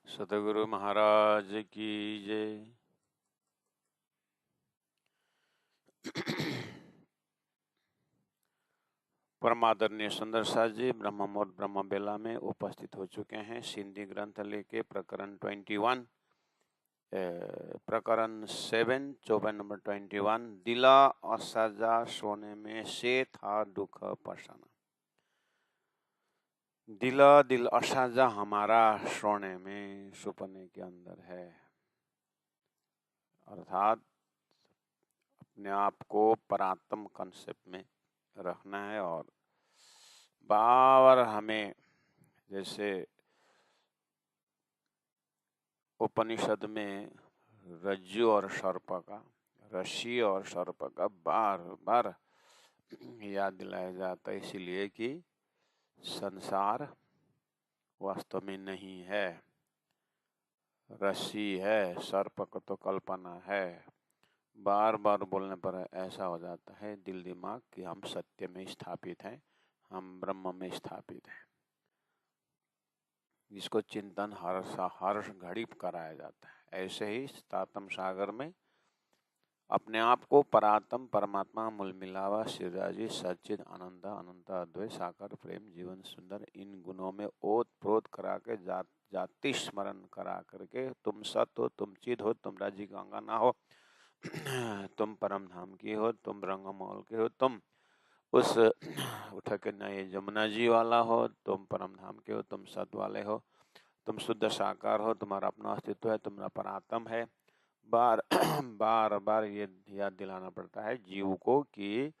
सतगुरु महाराज की जय। परमादरणीय सुंदर साज जी ब्रह्म मुहूर्त ब्रह्म बेला में उपस्थित हो चुके हैं। सिंधी ग्रंथ लेके प्रकरण 21 प्रकरण 7 चौपाई नंबर 21। दिला असाजा सोने में से था दुख पसाना। दिल असाजा हमारा सोने में सपने के अंदर है, अर्थात अपने आप को परात्म कंसेप्ट में रखना है। और बार हमें जैसे उपनिषद में रज्जु और सर्प का, रस्सी और सर्प का बार बार याद दिलाया जाता है, इसीलिए कि संसार वास्तव में नहीं है, रस्सी है, सर्प को तो कल्पना है। बार बार बोलने पर ऐसा हो जाता है दिल दिमाग कि हम सत्य में स्थापित हैं, हम ब्रह्म में स्थापित हैं। जिसको चिंतन हर घड़ी कराया जाता है। ऐसे ही तातम सागर में अपने आप को परात्म परमात्मा मूल मिलावा शिवराजी सच्चिद आनंद अनंत अद्वैत साकार प्रेम जीवन सुंदर, इन गुणों में ओत प्रोत करा के जाति स्मरण करा करके तुम सत हो, तुम चिद हो, तुम राजी गंगा ना हो, तुम परम धाम की हो, तुम रंगमहल के हो, तुम उस उठक नए जमुना जी वाला हो, तुम परम धाम के हो, तुम सत वाले हो, तुम शुद्ध साकार हो, तुम्हारा अपना अस्तित्व है, तुम्हारा परात्म है। बार बार बार ये याद दिलाना पड़ता है जीव को कि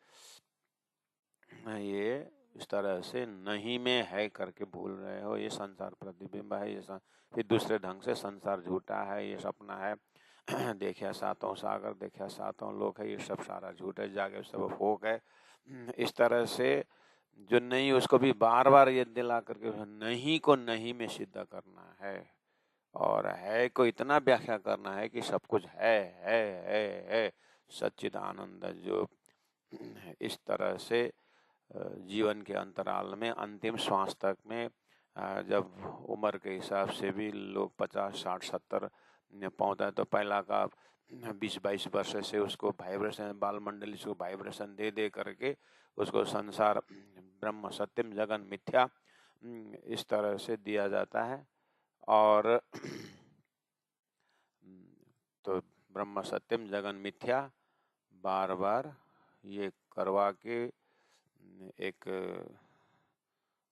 ये इस तरह से नहीं में है करके भूल रहे हो। ये संसार प्रतिबिंब है, ये फिर दूसरे ढंग से संसार झूठा है, ये सपना है, देखिए सातों सागर, देखिए सातों लोक है, ये सब सारा झूठ है, जागे सब फोक है। इस तरह से जो नहीं उसको भी बार बार ये दिला करके नहीं को नहीं में सिद्ध करना है, और है को इतना व्याख्या करना है कि सब कुछ है सच्चिद आनंद। जो इस तरह से जीवन के अंतराल में अंतिम श्वास तक में जब उम्र के हिसाब से भी लोग 50, 60, 70 पहुंचता है तो पहला का 20-22 वर्ष से उसको वाइब्रेशन, बाल मंडली को वाइब्रेशन दे दे करके उसको संसार ब्रह्म सत्यम जगन मिथ्या इस तरह से दिया जाता है। और तो ब्रह्म सत्यम जगन मिथ्या बार बार ये करवा के एक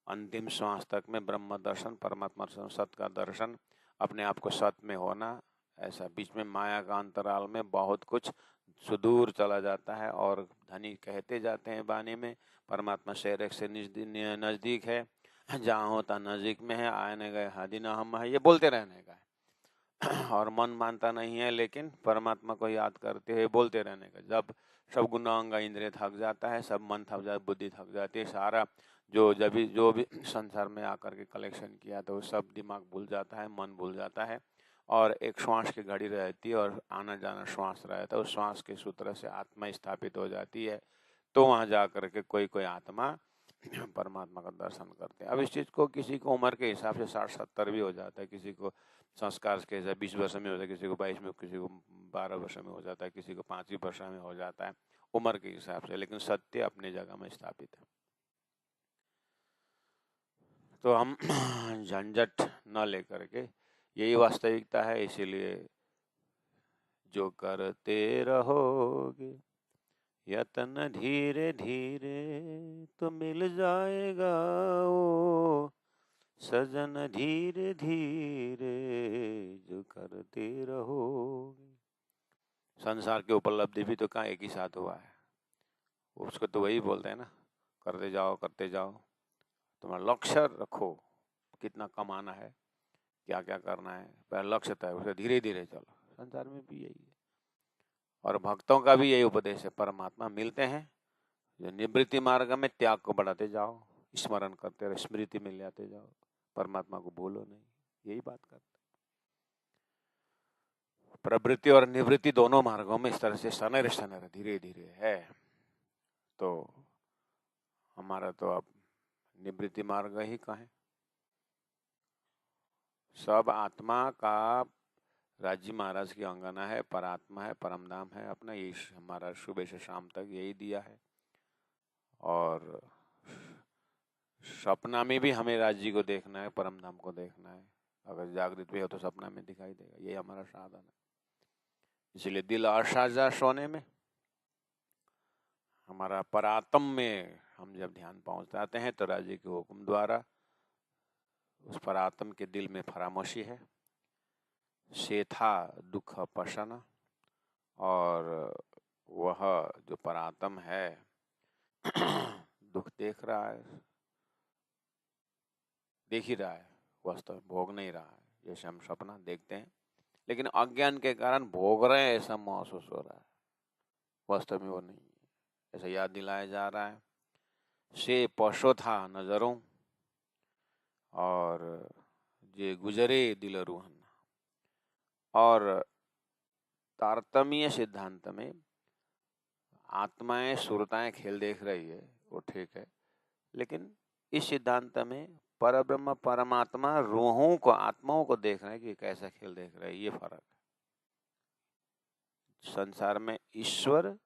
अंतिम श्वास तक में ब्रह्म दर्शन, परमात्मा दर्शन, सत का दर्शन, अपने आप को सत में होना, ऐसा बीच में माया का अंतराल में बहुत कुछ सुदूर चला जाता है। और धनी कहते जाते हैं वाणी में परमात्मा शरीर से नजदीक है, जहाँ होता नजदीक में है, आने गए हादि न हम है, ये बोलते रहने का है। और मन मानता नहीं है, लेकिन परमात्मा को याद करते हुए बोलते रहने का। जब सब गुणांग इंद्रिय थक जाता है, सब मन थक जाता, बुद्धि थक जाती है, सारा जो भी संसार में आकर के कलेक्शन किया तो सब दिमाग भूल जाता है, मन भूल जाता है, और एक श्वास की घड़ी रहती है और आना जाना श्वास रहता है। उस श्वास के सूत्र से आत्मा स्थापित हो जाती है, तो वहाँ जा करके कोई आत्मा परमात्मा का दर्शन करते हैं। अब इस चीज़ को किसी को उम्र के हिसाब से 60-70 भी हो जाता है, किसी को संस्कार के हिसाब 20 वर्ष में होता है, किसी को 22 में, किसी को 12 वर्ष में हो जाता है, किसी को 5 वर्ष में हो जाता है, उम्र के हिसाब से, लेकिन सत्य अपनी जगह में स्थापित है। तो हम झंझट न लेकर के, यही वास्तविकता है, इसीलिए जो करते रहोगे यत्न धीरे धीरे तो मिल जाएगा ओ सजन, धीरे धीरे जो करते रहोगे। संसार की उपलब्धि भी तो कहाँ एक ही साथ हुआ है, उसको तो वही बोलते हैं ना, करते जाओ करते जाओ। तुम्हारा लक्ष्य रखो, कितना कमाना है, क्या क्या करना है, पहला लक्ष्य तय, उसे धीरे धीरे चलो। संसार में भी यही है, और भक्तों का भी यही उपदेश है। परमात्मा मिलते हैं, जो निवृत्ति मार्ग में त्याग को बढ़ाते जाओ, स्मरण करते रहो, स्मृति में ले आते जाओ, परमात्मा को भूलो नहीं, यही बात करते। प्रवृत्ति और निवृत्ति दोनों मार्गों में इस तरह से सनर धीरे धीरे है। तो हमारा तो अब निवृत्ति मार्ग ही कहें, सब आत्मा का राजी महाराज की अंगना है, परात्मा है, परम धाम है अपना। ये हमारा सुबह से शाम तक यही दिया है। और सपना में भी हमें राज्य को देखना है, परम धाम को देखना है। अगर जागृत भी हो तो सपना में दिखाई देगा। ये हमारा साधन है। इसलिए दिल असाजा सोने में, हमारा परात्म में हम जब ध्यान पहुंच जाते हैं तो राज्य के हुक्म द्वारा उस परात्म के दिल में फरामोशी है, शेथा दुख पशना, और वह जो परात्म है दुख देख रहा है, देख ही रहा है, वास्तव भोग नहीं रहा है। जैसे हम सपना देखते हैं लेकिन अज्ञान के कारण भोग रहे हैं ऐसा महसूस हो रहा है, वास्तव में वो नहीं है, ऐसा याद दिलाया जा रहा है। से पशो था नजरों, और जे गुजरे दिल रूहन। और तारतम्य सिद्धांत में आत्माएं सुरताएं खेल देख रही है, वो ठीक है, लेकिन इस सिद्धांत में परब्रह्म परमात्मा रूहों को, आत्माओं को देख रहे हैं कि कैसा खेल देख रहे हैं। ये फर्क है। संसार में ईश्वर,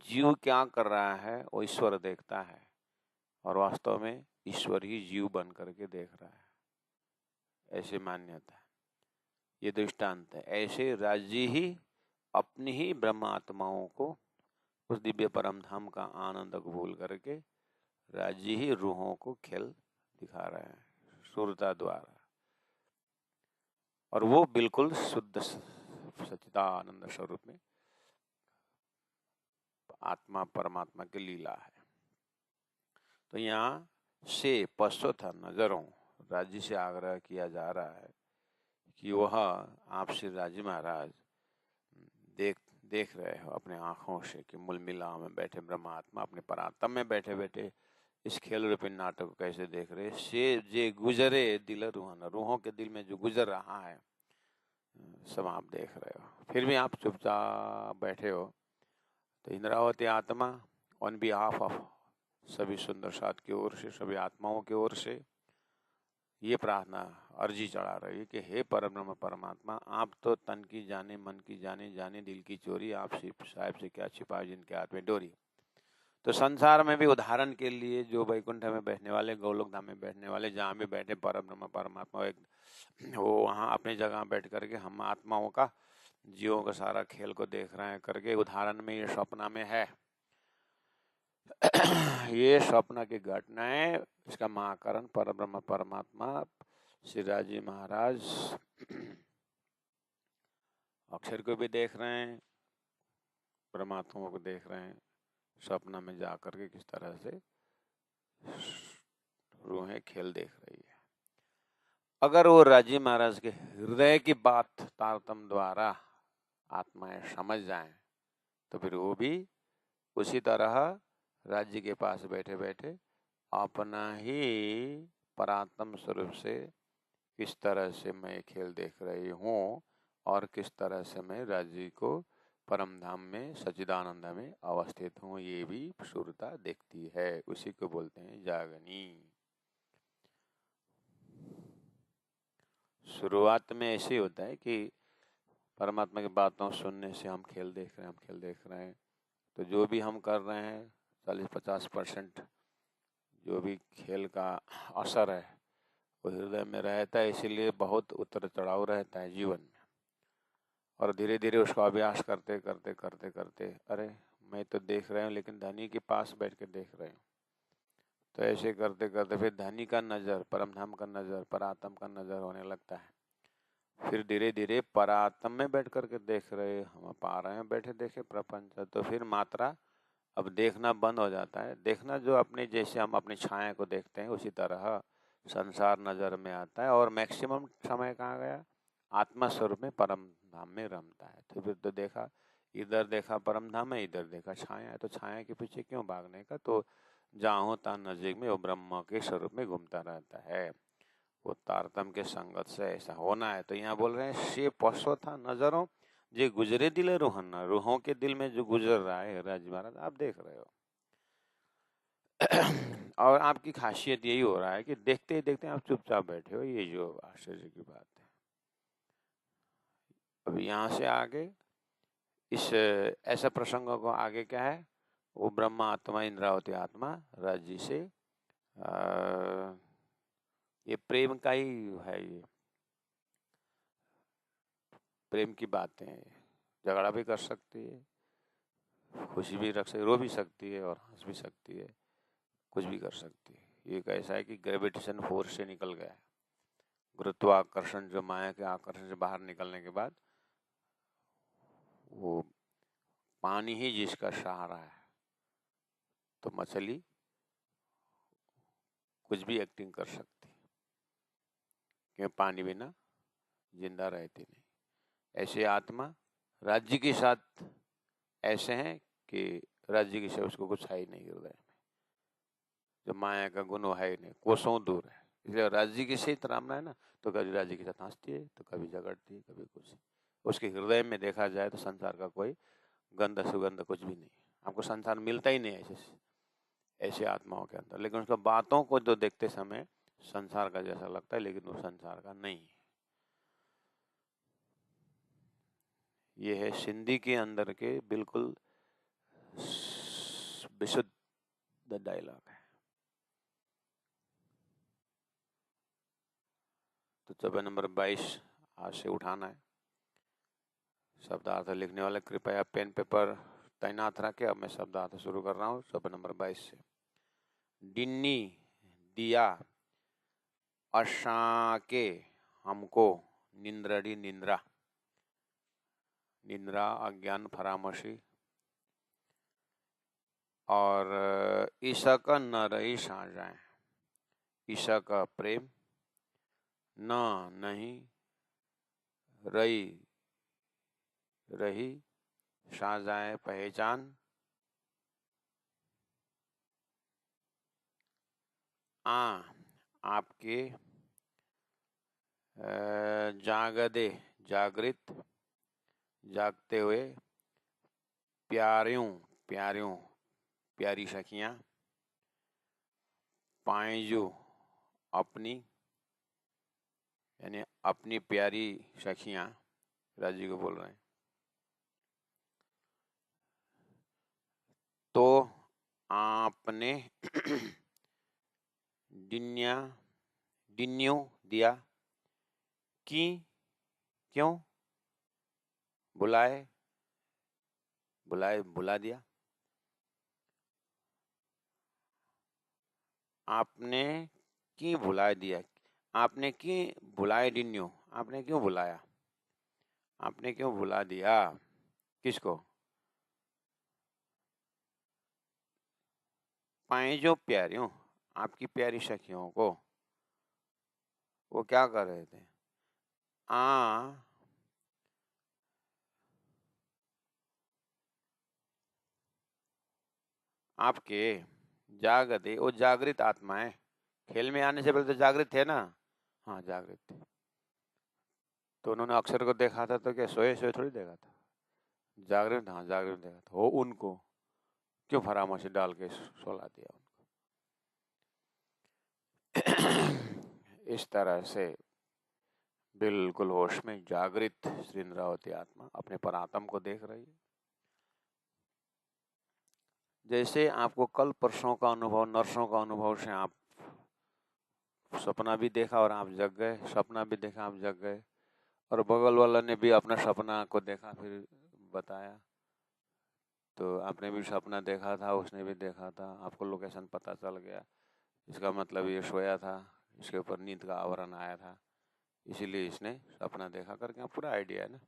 जीव क्या कर रहा है वो ईश्वर देखता है, और वास्तव में ईश्वर ही जीव बन करके देख रहा है, ऐसी मान्यता है। ये दृष्टांत है। ऐसे राज्य ही अपनी ही ब्रह्म आत्माओं को उस दिव्य परम धाम का आनंद को भूल करके राज्य ही रूहों को खेल दिखा रहे हैं सुरता द्वारा। और वो बिल्कुल शुद्ध सच्चिदानंद स्वरूप में आत्मा परमात्मा की लीला है। तो यहाँ से पश्चो था नजरों, राज्य से आग्रह किया जा रहा है कि वह आप श्री राजी महाराज देख रहे हो अपने आंखों से कि मूल मिला में बैठे ब्रह्मात्मा अपने परात्म में बैठे बैठे इस खेल रूपी नाटक को कैसे देख रहे। से जे गुजरे दिल रूहन, रूहों के दिल में जो गुजर रहा है सब आप देख रहे हो। फिर भी आप चुपचाप बैठे हो। तो इंद्रावती आत्मा ऑन बिहाफ ऑफ सभी सुंदर साथ की ओर से, सभी आत्माओं की ओर से ये प्रार्थना अर्जी चढ़ा रही है कि हे परब्रह्म परमात्मा, आप तो तन की जाने, मन की जाने, जाने दिल की चोरी, आप साहिब से क्या छिपा जिनके हाथ में डोरी। तो संसार में भी उदाहरण के लिए जो वैकुंठ में बैठने वाले, गोलोक धाम में बैठने वाले, जहाँ भी बैठे परब्रह्म परमात्मा एक वो वहाँ अपनी जगह बैठ करके हम आत्माओं का, जीवों का सारा खेल को देख रहे हैं करके उदाहरण में ये सपना में है। ये स्वप्न की घटनाएं, इसका महाकरण परब्रह्म परमात्मा श्री राजी महाराज अक्षर को भी देख रहे हैं, परमात्मा को देख रहे हैं, स्वप्न में जाकर के किस तरह से रूहें खेल देख रही है। अगर वो राजी महाराज के हृदय की बात तारतम्य द्वारा आत्माएं समझ जाएं तो फिर वो भी उसी तरह राज्य के पास बैठे बैठे अपना ही परात्म स्वरूप से किस तरह से मैं खेल देख रही हूँ और किस तरह से मैं राज्य को परम धाम में सच्चिदानंद में अवस्थित हूँ, ये भी सुरता देखती है। उसी को बोलते हैं जागनी। शुरुआत में ऐसे होता है कि परमात्मा की बातों सुनने से हम खेल देख रहे हैं, तो जो भी हम कर रहे हैं 40-50% जो भी खेल का असर है वो हृदय में रहता है, इसीलिए बहुत उतर चढ़ाव रहता है जीवन में। और धीरे धीरे उसका अभ्यास करते करते करते करते अरे मैं तो देख रहा हूँ लेकिन धनी के पास बैठ के देख रहे हूँ, तो ऐसे करते करते फिर धनी का नज़र, परमधाम का नज़र, परात्म का नज़र होने लगता है। फिर धीरे धीरे परात्म में बैठ करके देख रहे, हम पा रहे हैं बैठे देखे प्रपंच, तो फिर मात्रा अब देखना बंद हो जाता है। देखना जो अपने जैसे हम अपनी छाया को देखते हैं उसी तरह संसार नजर में आता है, और मैक्सिमम समय कहाँ गया, आत्मा स्वरूप में परम धाम में रमता है। तो फिर तो देखा, इधर देखा परम धाम है, इधर देखा छाया है, तो छाया के पीछे क्यों भागने का, तो जहाँ होता नजदीक में वो ब्रह्म के स्वरूप में घूमता रहता है। वो तारतम के संगत से ऐसा होना है। तो यहाँ बोल रहे हैं से पशो था नजरों जे गुजरे दिल रूहन, रूहों के दिल में जो गुजर रहा है राज महाराज आप देख रहे हो। और आपकी खासियत यही हो रहा है कि देखते ही देखते आप चुपचाप बैठे हो, ये जो आश्चर्य की बात है। अब यहाँ से आगे इस ऐसा प्रसंगों को आगे क्या है, वो ब्रह्मा आत्मा इंद्रावती आत्मा राज्य से ये प्रेम का ही है, ये प्रेम की बातें हैं। झगड़ा भी कर सकती है, खुशी भी रख सकती, रो भी सकती है और हंस भी सकती है, कुछ भी कर सकती है। ये एक ऐसा है कि ग्रेविटेशन फोर्स से निकल गया है, गुरुत्वाकर्षण जो माया के आकर्षण से बाहर निकलने के बाद वो पानी ही जिसका सहारा है, तो मछली कुछ भी एक्टिंग कर सकती है, क्योंकि पानी बिना जिंदा रहती नहीं। ऐसे आत्मा राज्य के साथ ऐसे हैं कि राज्य के साथ उसको कुछ है ही नहीं हृदय में, जो माया का गुण है ही नहीं, कोसों दूर है। इसलिए राज्य के साथ रामना है ना, तो कभी राज्य के साथ हंसती है, तो कभी झगड़ती है, कभी कुछ। उसके हृदय में देखा जाए तो संसार का कोई गंध सुगंध कुछ भी नहीं, आपको संसार मिलता ही नहीं ऐसे आत्माओं के अंदर। लेकिन उसका बातों को जो देखते समय संसार का जैसा लगता है, लेकिन वो संसार का नहीं है। ये है सिंधी के अंदर के बिल्कुल विशुद्ध डायलॉग है। तो चौबे नंबर 22 आज से उठाना है। शब्दार्थ लिखने वाले कृपया पेन पेपर तैनात रखें। अब मैं शब्दार्थ शुरू कर रहा हूँ चौबे नंबर 22 से। डिन्नी दिया अशाके हमको निंद्रड़ी निंद्रा, निंद्रा अज्ञान फरामशी, और ईशा का न रही साजाएं, ईशा का प्रेम न नहीं रही साजाएं पहचान, आपके जागदे जागृत जागते हुए प्यारियों प्यारियों प्यारी सखियां, पाएजू अपनी यानी अपनी प्यारी सखियां, राजी को बोल रहे हैं। तो आपने डिन्यों दिया कि क्यों बुला दिया, आपने की भुला दिया, आपने की बुलाए डिन्यों, आपने क्यों बुलाया, आपने क्यों भुला दिया, किसको, पाए जो प्यारियों, आपकी प्यारी सखियों को। वो क्या कर रहे थे, आपके जागते, वो जागृत आत्माएं, खेल में आने से पहले तो जागृत थे ना, हाँ जागृत थे। तो उन्होंने अक्षर को देखा था, तो क्या सोए सोए थोड़ी देखा था, जागृत, हाँ जागृत देखा था। वो उनको क्यों फरामोशी डाल के सोला दिया उनको। इस तरह से बिल्कुल होश में जागृत श्री इंद्रावती आत्मा अपने परात्म को देख रही है। जैसे आपको कल परसों का अनुभव, नरसों का अनुभव से आप सपना भी देखा और आप जग गए, सपना भी देखा आप जग गए, और बगल वाला ने भी अपना सपना को देखा फिर बताया, तो आपने भी सपना देखा था, उसने भी देखा था, आपको लोकेशन पता चल गया, इसका मतलब ये सोया था, इसके ऊपर नींद का आवरण आया था, इसीलिए इसने सपना देखा करके पूरा आइडिया है ना।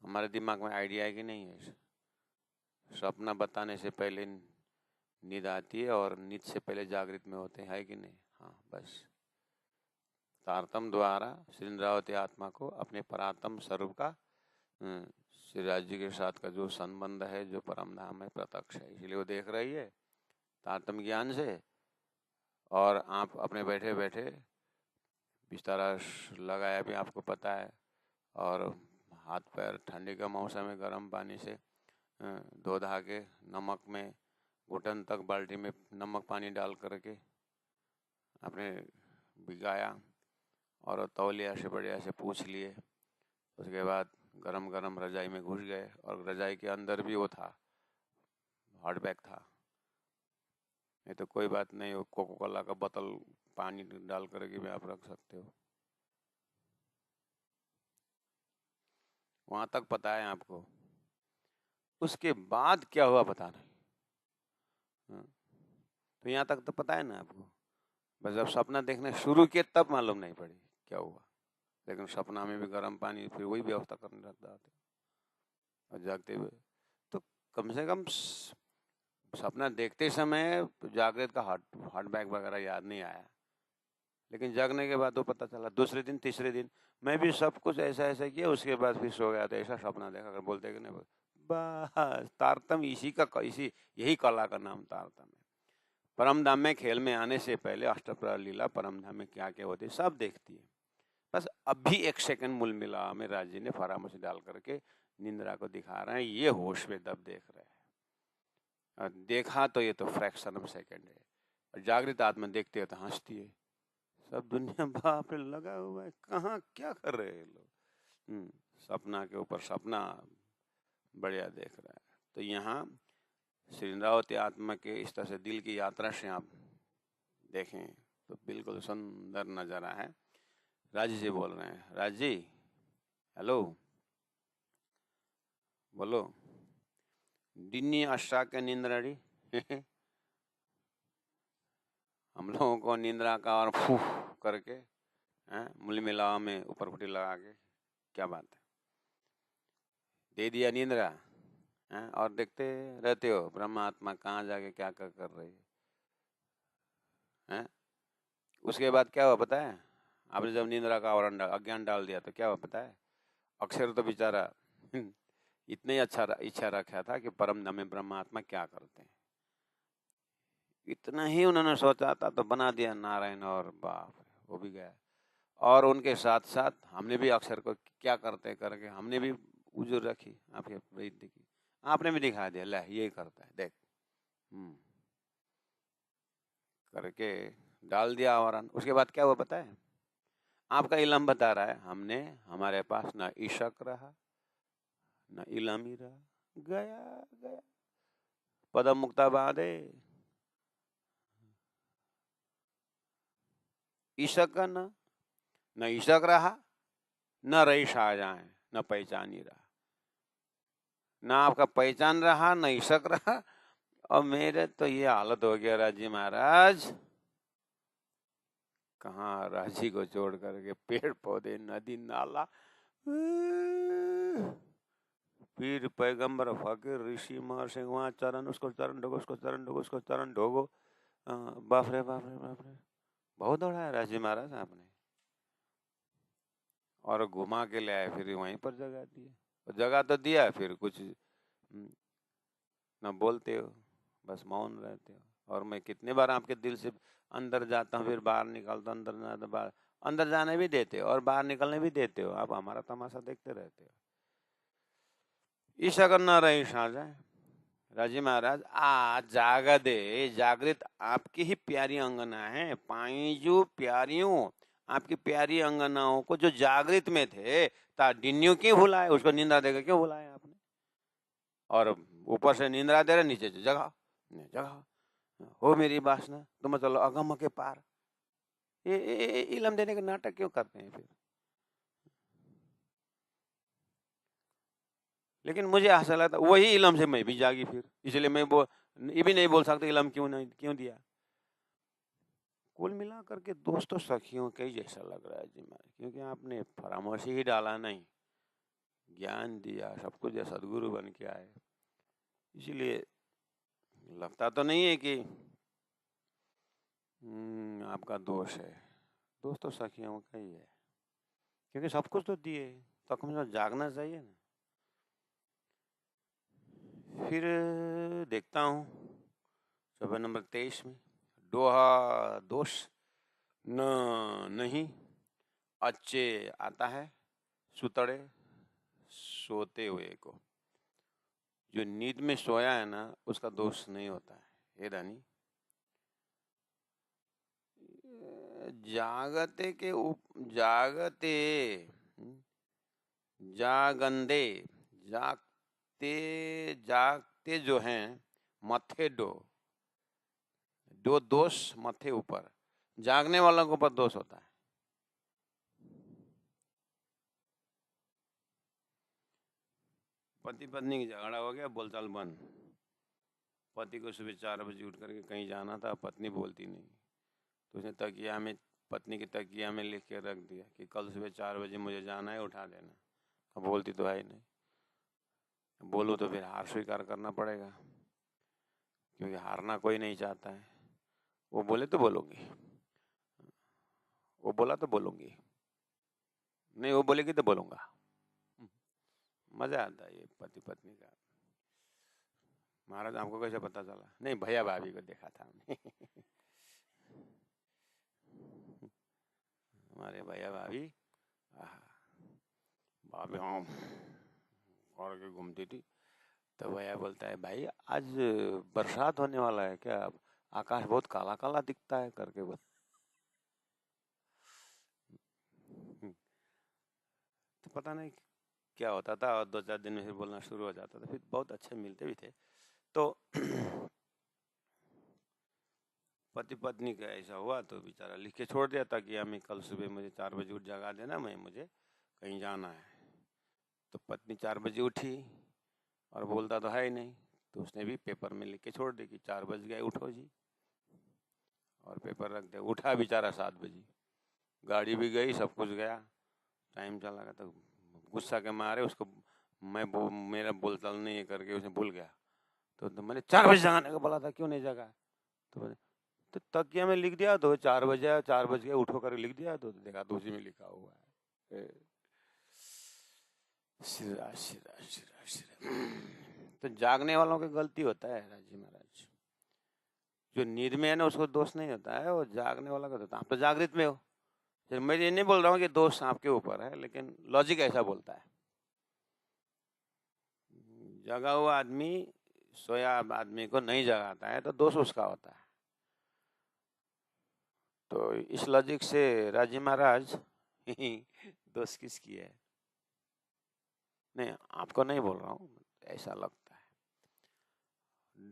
हमारे दिमाग में आइडिया है कि नहीं है, सपना बताने से पहले नींद आती है और नींद से पहले जागृत में होते हैं कि नहीं। हाँ बस तारतम द्वारा श्री इंद्रावती आत्मा को अपने परात्म स्वरूप का श्री राज्य के साथ का जो संबंध है, जो परम धाम है, प्रत्यक्ष है, इसलिए वो देख रही है तारतम ज्ञान से। और आप अपने बैठे बैठे बिस्तारा लगाया भी आपको पता है, और हाथ पैर ठंडी का मौसम में गर्म पानी से धो धा के नमक में घुटन तक बाल्टी में नमक पानी डाल करके आपने भिगाया और तौलिया से बढ़िया से पूछ लिए। उसके बाद गरम गरम रजाई में घुस गए और रजाई के अंदर भी वो था, हॉट बैग था। नहीं तो कोई बात नहीं, वो कोको कोला का बोतल पानी डाल करके भी आप रख सकते हो। वहां तक पता है आपको। उसके बाद क्या हुआ पता नहीं। तो यहाँ तक तो पता है ना आपको, बस जब सपना देखना शुरू किए तब मालूम नहीं पड़ी क्या हुआ। लेकिन सपना में भी गर्म पानी, फिर वही व्यवस्था करने लग जाते और जागते हुए। तो कम से कम सपना देखते समय जागृत का हार्ट बैग वगैरह याद नहीं आया, लेकिन जागने के बाद वो पता चला। दूसरे दिन तीसरे दिन मैं भी सब कुछ ऐसा ऐसा किया, उसके बाद फिर सो गया। तो ऐसा सपना देखा कर बोलते कि नहीं, बस तारतम इसी यही कला का नाम तारतम है। परमधाम में खेल में आने से पहले अष्टप्रहर लीला परमधाम में क्या क्या होती सब देखती है। बस अभी एक सेकंड मूल मिला में राज जी ने फरामोशी डाल करके निंद्रा को दिखा रहे हैं, ये होश में दब देख रहे हैं। और देखा तो ये तो फ्रैक्शन ऑफ सेकंड है, और जागृत आत्मा देखते हो तो हंसती है। सब दुनिया बाप रे लगा हुआ है, कहाँ क्या कर रहे हैं लोग। सपना के ऊपर सपना बढ़िया देख रहा है। तो यहाँ श्री इंद्रावती आत्मा के इस तरह से दिल की यात्रा से आप देखें तो बिल्कुल सुंदर नजारा है। राजी जी बोल रहे हैं। राज जी हेलो, बोलो। डिन्नी अश्रा के निंद्राड़ी हम लोगों को निंद्रा का और फूफ करके मूल मिलावा में ऊपर फुटी लगा के, क्या बात है, दे दिया निंद्रा। और देखते रहते हो ब्रह्मा आत्मा कहाँ जाके क्या कर रही है। उसके बाद क्या हुआ पता है, आपने जब निंद्रा का आवरण अज्ञान डाल दिया तो क्या हुआ पता है, अक्षर तो बेचारा इतने अच्छा इच्छा रखा था कि परम धाम में ब्रह्मात्मा क्या करते हैं, इतना ही उन्होंने सोचा था तो बना दिया नारायण, और बाप वो भी गया। और उनके साथ साथ हमने भी अक्षर को क्या करते करके हमने भी उजूर रखी, आपके वृद्धि की, आपने भी दिखा दिया, ले यही करता है देख, करके डाल दिया आवरण। उसके बाद क्या हुआ पता है, आपका इलम बता रहा है हमने, हमारे पास ना इशक रहा ना इलम ही रहा, गया गया पदम मुक्ता बाधे। इशक का न इशक रहा, न रईस आ जाए, न पहचान ही रहा, ना आपका पहचान रहा न इशक रहा। और मेरे तो ये हालत हो गया राजी महाराज, कहाँ राजी को छोड़ करके पेड़ पौधे नदी नाला, पीर पैगंबर फकीर ऋषि महर्षि वहां चरण, उसको चरण ढोगो, उसको चरण ढोगो, उसको चरण ढोगो। बाप रे बाप रे बाप रे, बहुत दौड़ाया राजी महाराज आपने। और घुमा के ले आए, फिर वहीं पर जगह दी, जगह तो दिया, फिर कुछ ना बोलते हो, बस मौन रहते हो। और मैं कितने बार आपके दिल से अंदर जाता हूँ, फिर बाहर निकलता हूँ, अंदर जाता बाहर, अंदर जाने भी देते हो और बाहर निकलने भी देते हो, आप हमारा तमाशा देखते रहते हो। ईशा करना रही साझा राजी महाराज, आज जागा दे जागृत आपकी ही प्यारी अंगना है, पाईजू प्यारियों, आपकी प्यारी अंगनाओं को जो जागृत में थे डिन्यू क्यों भुलाए, उसको निंदा देकर क्यों भुलाए आपने। और ऊपर से निंद्रा दे रहे, नीचे से जगह जगह हो मेरी वासना तुम चलो अगम के पार। ये इलम देने का नाटक क्यों करते हैं फिर। लेकिन मुझे ऐसा लगता वही इलम से मैं भी जागी फिर, इसलिए मैं ये भी नहीं बोल सकता इलम क्यों दिया। कुल मिला करके दोस्तों सखियों के जैसा लग रहा है जी मैं, क्योंकि आपने परामर्शी ही डाला नहीं, ज्ञान दिया, सब कुछ सदगुरु बन के आए। इसलिए लगता तो नहीं है कि आपका दोष है, दोस्त तो सखियों का ही है, क्योंकि सब कुछ तो दिए, तो कम से कम जागना चाहिए ना। फिर देखता हूँ सभा नंबर 23 में, दोहा दोष न नहीं अच्छे आता है सुतड़े सोते हुए को। जो नींद में सोया है ना उसका दोष नहीं होता है, हे धनी, जागते के जागते, जागंदे, जागते, जागते जो हैं मथे दो दोष मथे ऊपर, जागने वालों के ऊपर दोष होता है। पति पत्नी की झगड़ा हो गया, बोलचाल बंद। पति को सुबह 4 बजे उठ करके कहीं जाना था, पत्नी बोलती नहीं, तो उसने तकिया में, पत्नी की तकिया में लिख के रख दिया कि कल सुबह 4 बजे मुझे जाना है, उठा देना। अब बोलती तो है ही नहीं, बोलूँ तो फिर हार स्वीकार करना पड़ेगा, क्योंकि हारना कोई नहीं चाहता है। वो बोले तो बोलूँगी, वो बोला तो बोलूँगी, नहीं वो बोलेगी तो बोलूँगा। मजा आता है ये पति पत्नी का। महाराज आपको कैसे पता चला? नहीं, भैया भाभी को देखा था हमने। हमारे भैया भाभी, भाभी हाँ और के घूमती थी, तो भैया बोलता है, भाई आज बरसात होने वाला है क्या? आकाश बहुत काला काला दिखता है करके बोल। तो पता नहीं क्या होता था, और 2-4 दिन में फिर बोलना शुरू हो जाता था, फिर बहुत अच्छे मिलते भी थे। तो पति पत्नी का ऐसा हुआ तो बेचारा लिख के छोड़ दिया था कि हमें कल सुबह मुझे 4 बजे उठ जगा देना, मुझे कहीं जाना है। तो पत्नी 4 बजे उठी और बोलता तो है ही नहीं, तो उसने भी पेपर में लिख के छोड़ दी कि 4 बज गए, उठो जी, और पेपर रख दे। उठा बेचारा 7 बजे, गाड़ी भी गई, सब कुछ गया, टाइम चला गया। तो गुस्सा के मारे उसको मेरा बोलचाल नहीं है करके उसने भूल गया। तो मैंने 4 बजे जगाने को बोला था, क्यों नहीं जगा? तो तकिया में लिख दिया, तो 4 बजे 4 बज गए उठो कर लिख दिया, तो देखा तो उसी में लिखा हुआ है। शिरा शिरा शिरा शिरा। तो जागने वालों की गलती होता है राजी महाराज। जो नींद में है ना उसको दोष नहीं होता है, वो जागने वाला का होता है। आप तो जागृत में हो, मैं ये नहीं बोल रहा हूँ कि दोष आपके ऊपर है, लेकिन लॉजिक ऐसा बोलता है। जगा हुआ आदमी सोया आदमी को नहीं जगाता है तो दोष उसका होता है। तो इस लॉजिक से राजी महाराज दोष किसकी है? नहीं, आपको नहीं बोल रहा हूँ, ऐसा लगता है।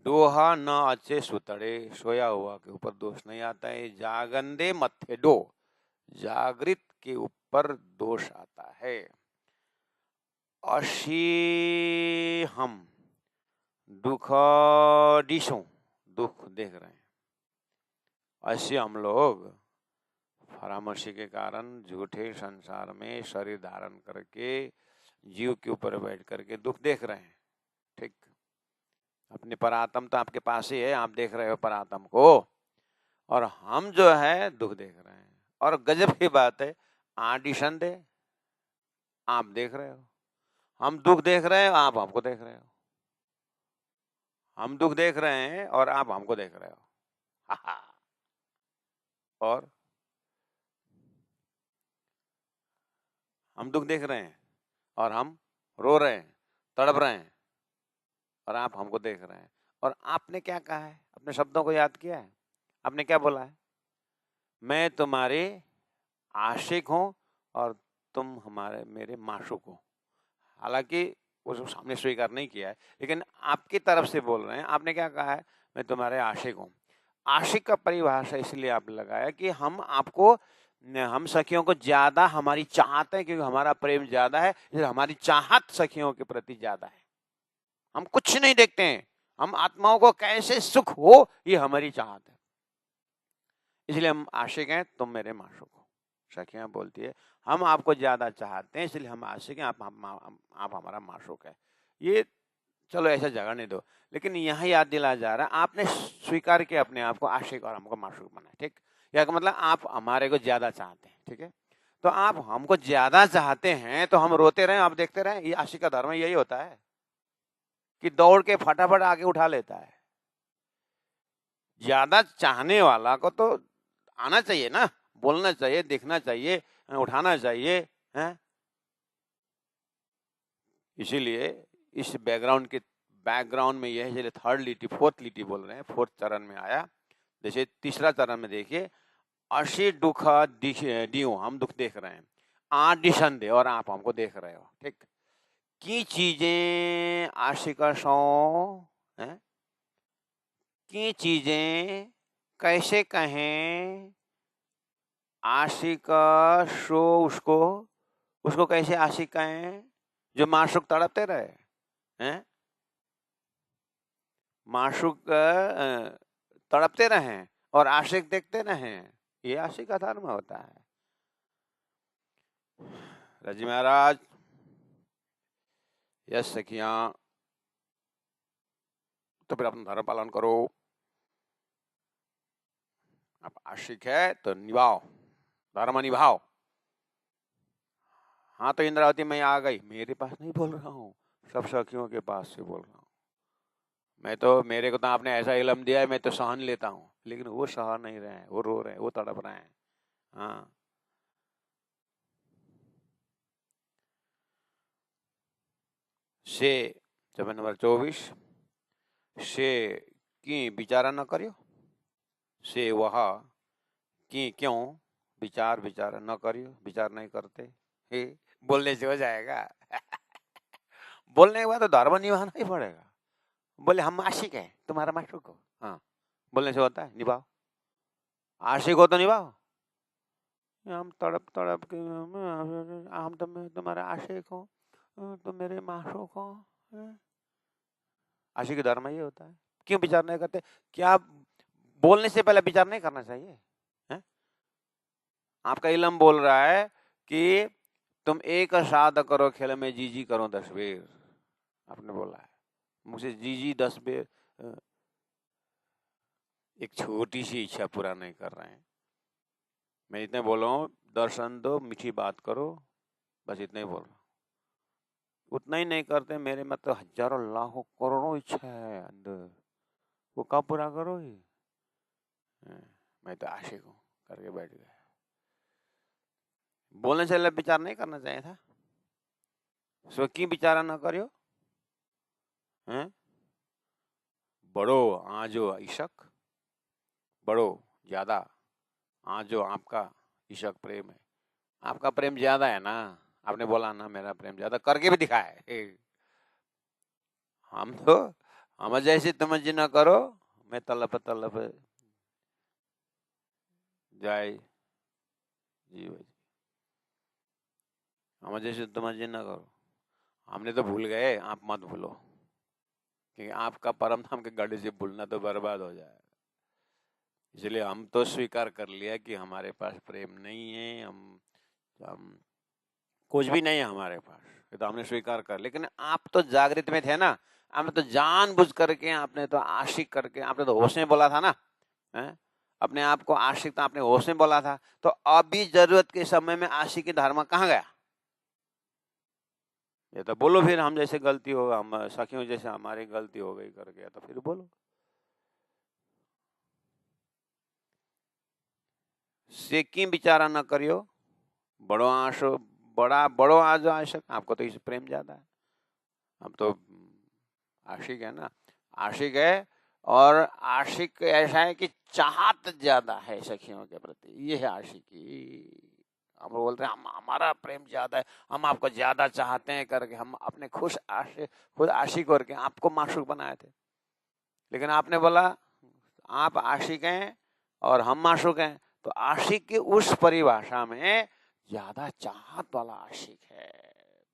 डोहा न अच्छे सुतड़े, सोया हुआ के ऊपर दोष नहीं आता है। जागंदे मथे डो, जागृत के ऊपर दोष आता है। अशी हम दुख दिशो, दुख देख रहे हैं। ऐसे हम लोग परामर्शी के कारण झूठे संसार में शरीर धारण करके जीव के ऊपर बैठ करके दुख देख रहे हैं। ठीक, अपने परात्म तो आपके पास ही है, आप देख रहे हो परात्म को, और हम जो है दुख देख रहे हैं। और गजब की बात है, आडिशन दे, आप देख रहे हो, हम दुख देख रहे हैं, आप हमको देख रहे हो। हम दुख देख रहे हैं और आप हमको देख रहे हो। और हम दुख देख रहे हैं और हम रो रहे हैं, तड़प रहे हैं, और आप हमको देख रहे हैं। और आपने क्या कहा है? अपने शब्दों को याद किया है? आपने क्या बोला है? मैं तुम्हारे आशिक हूं और तुम हमारे मेरे माशूक हो। हालांकि वो सामने स्वीकार नहीं किया है, लेकिन आपकी तरफ से बोल रहे हैं। आपने क्या कहा है? मैं तुम्हारे आशिक हूं। आशिक का परिभाषा इसलिए आप लगाया कि हम आपको, हम सखियों को ज्यादा हमारी चाहत है, क्योंकि हमारा प्रेम ज्यादा है, इसलिए हमारी चाहत सखियों के प्रति ज्यादा है। हम कुछ नहीं देखते हैं, हम आत्माओं को कैसे सुख हो ये हमारी चाहत है, इसलिए हम आशिक हैं, तुम मेरे माशूक हो। सखियां बोलती है हम आपको ज्यादा चाहते हैं, इसलिए हम आशिक हैं, आप हमारा माशूक है। ये चलो ऐसा झगड़ने दो, लेकिन यहाँ याद दिलाया जा रहा है, आपने स्वीकार किया अपने आप को आशिक और हमको माशूक बना। ठीक, या मतलब आप हमारे को ज्यादा चाहते हैं। ठीक है, तो आप हमको ज्यादा चाहते हैं तो हम रोते रहे, आप देखते रहे। ये आशिक का धर्म यही होता है कि दौड़ के फटाफट आगे उठा लेता है। ज्यादा चाहने वाला को तो आना चाहिए ना, बोलना चाहिए, देखना चाहिए, उठाना चाहिए, है? इसीलिए इस बैकग्राउंड के बैकग्राउंड में यह है, चलिए थर्ड लिटी फोर्थ लिटी बोल रहे हैं, फोर्थ चरण में आया। जैसे तीसरा चरण में देखिए, अशी दुख दियो, हम दुख देख रहे हैं, आडिशन दे और आप हमको देख रहे हो, ठीक। की चीजें आशिक सो है, की चीजें कैसे कहें आशिक सो, उसको कैसे आशिक कहें जो माशूक तड़पते रहे हैं, माशूक तड़पते रहें और आशिक देखते रहें, ये आशिक का धर्म होता है। रजी महाराज, यस सखियां, तो फिर अपना धर्म पालन करो। आप आशिक है तो निभाओ, धर्म निभाओ। हाँ तो इंद्रावती मैं आ गई, मेरे पास नहीं बोल रहा हूँ, सब सखियों के पास से बोल रहा हूँ। मैं तो, मेरे को तो आपने ऐसा इल्म दिया है, मैं तो सहन लेता हूँ, लेकिन वो सह नहीं रहे हैं, वो रो रहे हैं, वो तड़प रहे हैं। हाँ, से चरण नंबर 24, से की विचारा न करियो, से वह कि क्यों विचार न करियो, विचार नहीं करते, हे बोलने से हो जाएगा। बोलने के बाद तो धर्म निभाना ही पड़ेगा। बोले हम आशिक है, तुम्हारा माशूक हो, हाँ, बोलने से होता है? निभाओ, आशिक हो तो निभाओ। हम तड़प तड़प के हम तुम्हारा आशिक हो, तुम मेरे माशूक हो। आशिक का धर्म ये होता है। क्यों विचार नहीं करते? क्या बोलने से पहले विचार नहीं करना चाहिए? है? आपका इल्म बोल रहा है कि तुम एक साध करो खेल में जी जी करो 10 बेर, आपने बोला है। मुझे जी जी 10 बेर, एक छोटी सी इच्छा पूरा नहीं कर रहे हैं। मैं इतने बोल रहा हूँ, दर्शन दो, मीठी बात करो, बस इतना ही बोल रहा हूँ। उतना ही नहीं करते, मेरे में तो हजारों लाखों करोड़ों इच्छा है अंदर, वो कब पूरा करोगे? मैं तो आशिक हूँ करके बैठ गया। बोलने से पहले विचार नहीं करना चाहिए था? सो की विचार न करियो, हैं? बड़ो आजो इशक, बड़ो ज्यादा आजो आपका इशक प्रेम है। आपका प्रेम ज्यादा है ना, आपने बोला ना मेरा प्रेम ज्यादा, करके भी दिखाए। हम तो, हम जैसे तुम जी न करो, मैं तलब तलब जाए जी, हम जैसे तुम जी न करो। हमने तो भूल गए, आप मत भूलो, क्योंकि आपका परम धाम के गड्ढे से भूलना तो बर्बाद हो जाए। इसलिए हम तो स्वीकार कर लिया कि हमारे पास प्रेम नहीं है, हम कुछ भी नहीं है हमारे पास, ये तो हमने स्वीकार कर। लेकिन आप तो जागृत में थे ना, आपने तो जानबूझ करके, आपने तो आशिक करके, आपने तो होश में बोला था ना, है? अपने आप को आशिक तो आपने होश में बोला था, तो अभी जरूरत के समय में आशिक की धर्म कहाँ गया? ये तो बोलो फिर, हम जैसे गलती हो, हम सखियों जैसे हमारी गलती हो गई करके, तो फिर बोलो। से की विचारा न करियो, बड़ो आशो, बड़ो आज आशक, आपको तो इस प्रेम ज्यादा है। हम तो आशिक है ना, आशिक है, और आशिक ऐसा है कि चाहत ज्यादा है सखियों के प्रति, ये है आशिकी। हम बोलते हैं हम, हमारा प्रेम ज्यादा है, हम आपको ज्यादा चाहते हैं करके, हम अपने खुद आशिक करके आपको माशूक बनाए थे। लेकिन आपने बोला आप आशिक हैं और हम माशूक हैं, तो आशिक की उस परिभाषा में ज्यादा चाहत वाला आशिक है।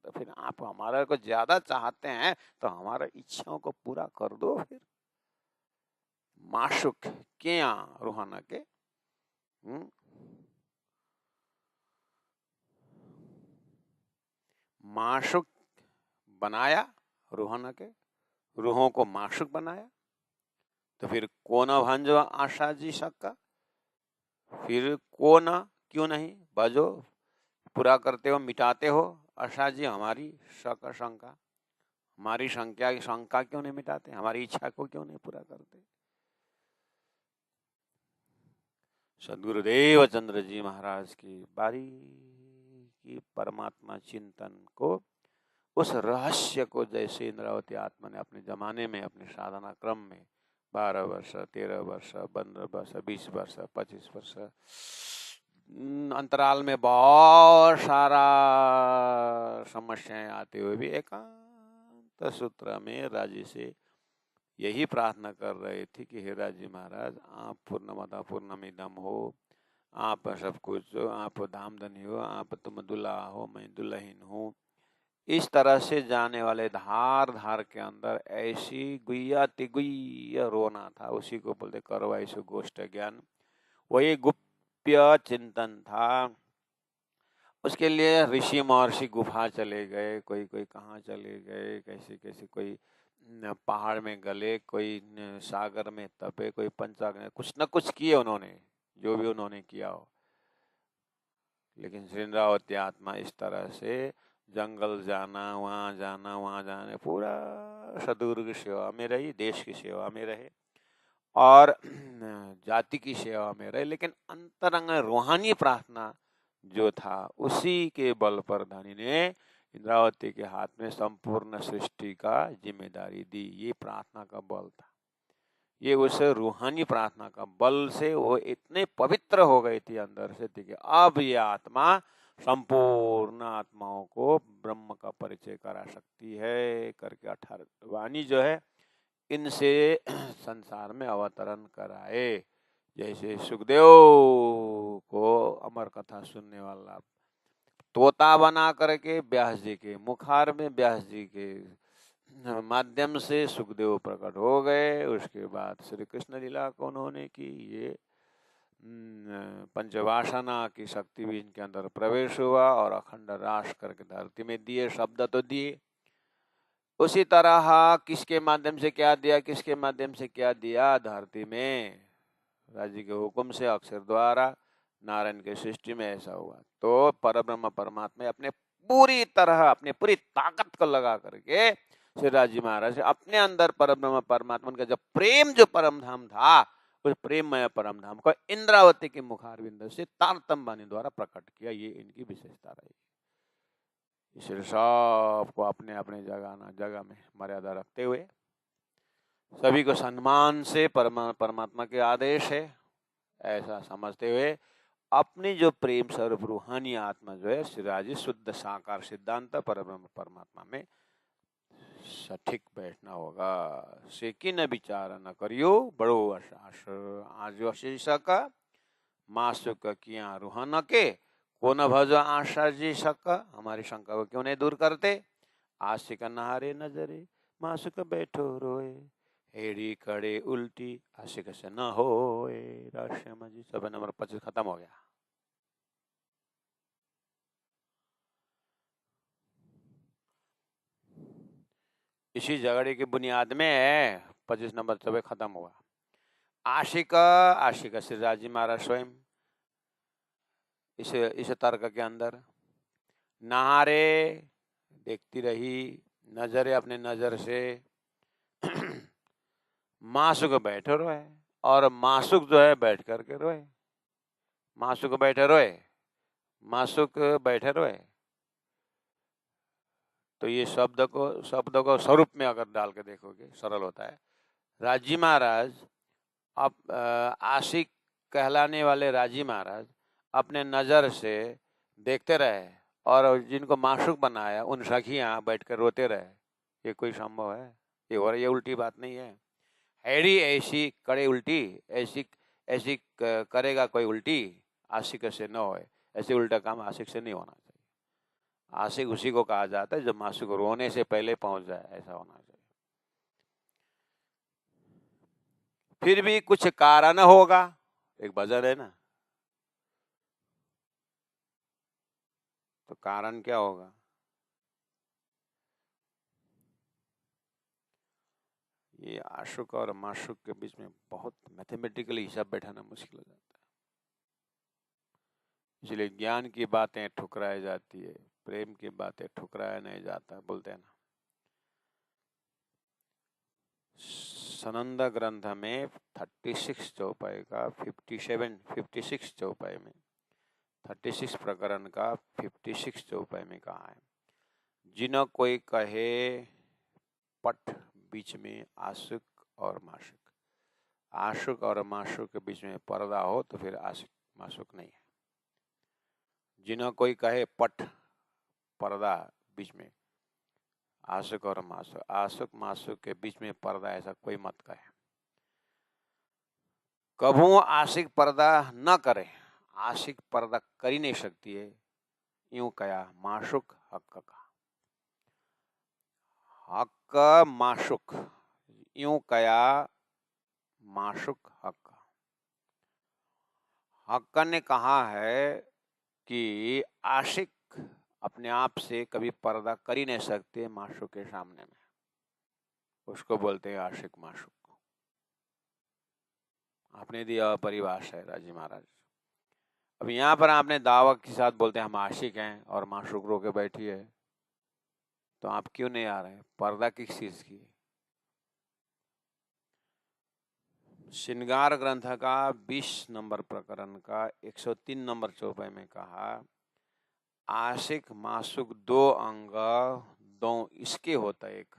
तो फिर आप हमारे को ज्यादा चाहते हैं, तो हमारे इच्छाओं को पूरा कर दो फिर। माशूक क्या रूहाना के, माशूक बनाया रूहाना के, रूहों को माशूक बनाया, तो फिर कौन भंजो आशा जी शक्का, फिर कौन क्यों नहीं भजो, पूरा करते हो, मिटाते हो आशा जी हमारी शक शंका, हमारी शंका क्यों नहीं मिटाते, हमारी इच्छा को क्यों नहीं पूरा करते? सदगुरुदेव चंद्र जी महाराज की बारी की परमात्मा चिंतन को उस रहस्य को जैसे इंद्रावती आत्मा ने अपने जमाने में अपने साधना क्रम में 12 वर्ष, 13 वर्ष, 15 वर्ष, 20 वर्ष, 25 वर्ष अंतराल में बहुत सारा समस्याएं आते हुए भी एकांत सूत्र में राजी से यही प्रार्थना कर रहे थे कि हे राजी महाराज, आप पूर्णमदा पूर्णमिदम हो, आप सब कुछ हो, आप धामधनी हो, आप तुम दुल्हा हो, मैं दुल्हन हूँ। इस तरह से जाने वाले धार धार के अंदर ऐसी गुइया तिगुइया रोना था, उसी को बोलते करवाइसु गोष्ठ ज्ञान। वही गुप्य चिंतन था। उसके लिए ऋषि महर्षि गुफा चले गए, कोई कोई कहाँ चले गए, कैसे कैसे, कोई पहाड़ में गले, कोई सागर में तपे, कोई पंचाग्नि, कुछ न कुछ किए उन्होंने, जो भी उन्होंने किया हो। लेकिन श्री इंद्रावती आत्मा इस तरह से जंगल जाना, वहाँ जाना, वहाँ जाने, पूरा सदगुरु की सेवा में रही, देश की सेवा में रहे और जाति की सेवा में रहे। लेकिन अंतरंग रूहानी प्रार्थना जो था, उसी के बल पर धनी ने इंद्रावती के हाथ में संपूर्ण सृष्टि का जिम्मेदारी दी। ये प्रार्थना का बल था। ये उस रूहानी प्रार्थना का बल से वो इतने पवित्र हो गई थी अंदर से थी कि अब ये आत्मा संपूर्ण आत्माओं को ब्रह्म का परिचय करा सकती है करके 18 वाणी जो है इनसे संसार में अवतरण कराए। जैसे सुखदेव को अमर कथा सुनने वाला तोता बना करके व्यास जी के मुखार में, व्यास जी के माध्यम से सुखदेव प्रकट हो गए। उसके बाद श्री कृष्ण लीला को उन्होंने की, ये पंचवासना की शक्ति भी इनके अंदर प्रवेश हुआ और अखंड रास करके धरती में दिए, शब्द तो दिए। उसी तरह किसके माध्यम से क्या दिया, किसके माध्यम से क्या दिया, धरती में राजी के हुक्म से अक्षर द्वारा नारायण के सृष्टि में ऐसा हुआ। तो परब्रह्म परमात्मा अपने पूरी तरह, अपने पूरी ताकत को लगा करके श्री राजी महाराज अपने अंदर परब्रह्म परमात्मा का जब प्रेम, जो परम धाम था, उस प्रेममय परम धाम को इंद्रावती के मुखारविंद से तारतम्य वाणी द्वारा प्रकट किया। ये इनकी विशेषता रही। इसलिए सबको अपने अपने जगह में मर्यादा रखते हुए सभी को सम्मान से परमात्मा के आदेश है ऐसा समझते हुए अपनी जो प्रेम स्वरूप रूहानी आत्मा जो है श्रीराजी शुद्ध साकार सिद्धांत परब्रह्म परमात्मा में सठिक बैठना होगा। सेकी न विचार न करियो बड़ो अशास आज अशीषक मासुक किया रूहान के को न भज आशा जी शक। हमारी शंका को क्यों नहीं दूर करते। आशिक नहारे नजरे मासुक बैठो रोए हेड़ी कड़े उल्टी आशिक से न होए। राष्ट्र जी सब नंबर 25 खत्म हो गया। इसी झगड़े की बुनियाद में 25 नंबर सब खत्म हुआ। आशिक श्री राजी महाराज स्वयं इस तर्क के अंदर नहारे देखती रही, नजरे अपने नजर से मासुक बैठे रोए और मासुक जो है बैठ करके रोए। मासुक बैठे रोए, मासुक बैठे रोए। तो ये शब्द को स्वरूप में अगर डाल के देखोगे सरल होता है। राजी महाराज अब आशिक कहलाने वाले राजी महाराज अपने नजर से देखते रहे और जिनको माशूक बनाया उन सखियां बैठकर रोते रहे। ये कोई संभव है? ये उल्टी बात नहीं है। हैरी ऐसी करे उल्टी, ऐसी करेगा कोई उल्टी आशिक से न होए। ऐसे उल्टा काम आशिक से नहीं होना चाहिए। आशिक उसी को कहा जाता है जब माशूक रोने से पहले पहुंच जाए, ऐसा होना चाहिए। फिर भी कुछ कारण होगा। एक भजन है ना, तो कारण क्या होगा? ये आशुक और माशुक के बीच में बहुत मैथमेटिकली हिसाब बैठाना मुश्किल हो जाता है। इसलिए ज्ञान की बातें ठुकराई जाती है, प्रेम की बातें ठुकराया नहीं जाता। बोलते हैं ना, सनंद ग्रंथ में 36 चौपाई का 56 चौपाई में 36 प्रकरण का 56 चौपाई में कहा है, जिन कोई कहे पट, बीच में आशिक और माशुक। आशिक और माशुक के बीच में पर्दा हो तो फिर आशिक माशुक नहीं है। जिन कोई कहे पट, पर्दा बीच में, आशिक और माशुक, आशिक माशुक के बीच में पर्दा, ऐसा कोई मत कहे। कभू आशिक पर्दा न करे, आशिक पर्दा कर ही नहीं सकती है, यूं कया माशुक हक का। हक माशुक, यूं कया माशुक हक। हक ने कहा है कि आशिक अपने आप से कभी पर्दा कर ही नहीं सकते माशुक के सामने में, उसको बोलते हैं आशिक माशुक। आपने दिया परिभाषा है राजी महाराज। अब यहाँ पर आपने दावा के साथ बोलते हैं हम आशिक हैं और माशुक रो के बैठी है, तो आप क्यों नहीं आ रहे? पर्दा किस चीज की? श्रृंगार ग्रंथ का 20 नंबर प्रकरण का 103 नंबर चौपाई में कहा, आशिक माशुक दो अंग, दो इसके होता है। एक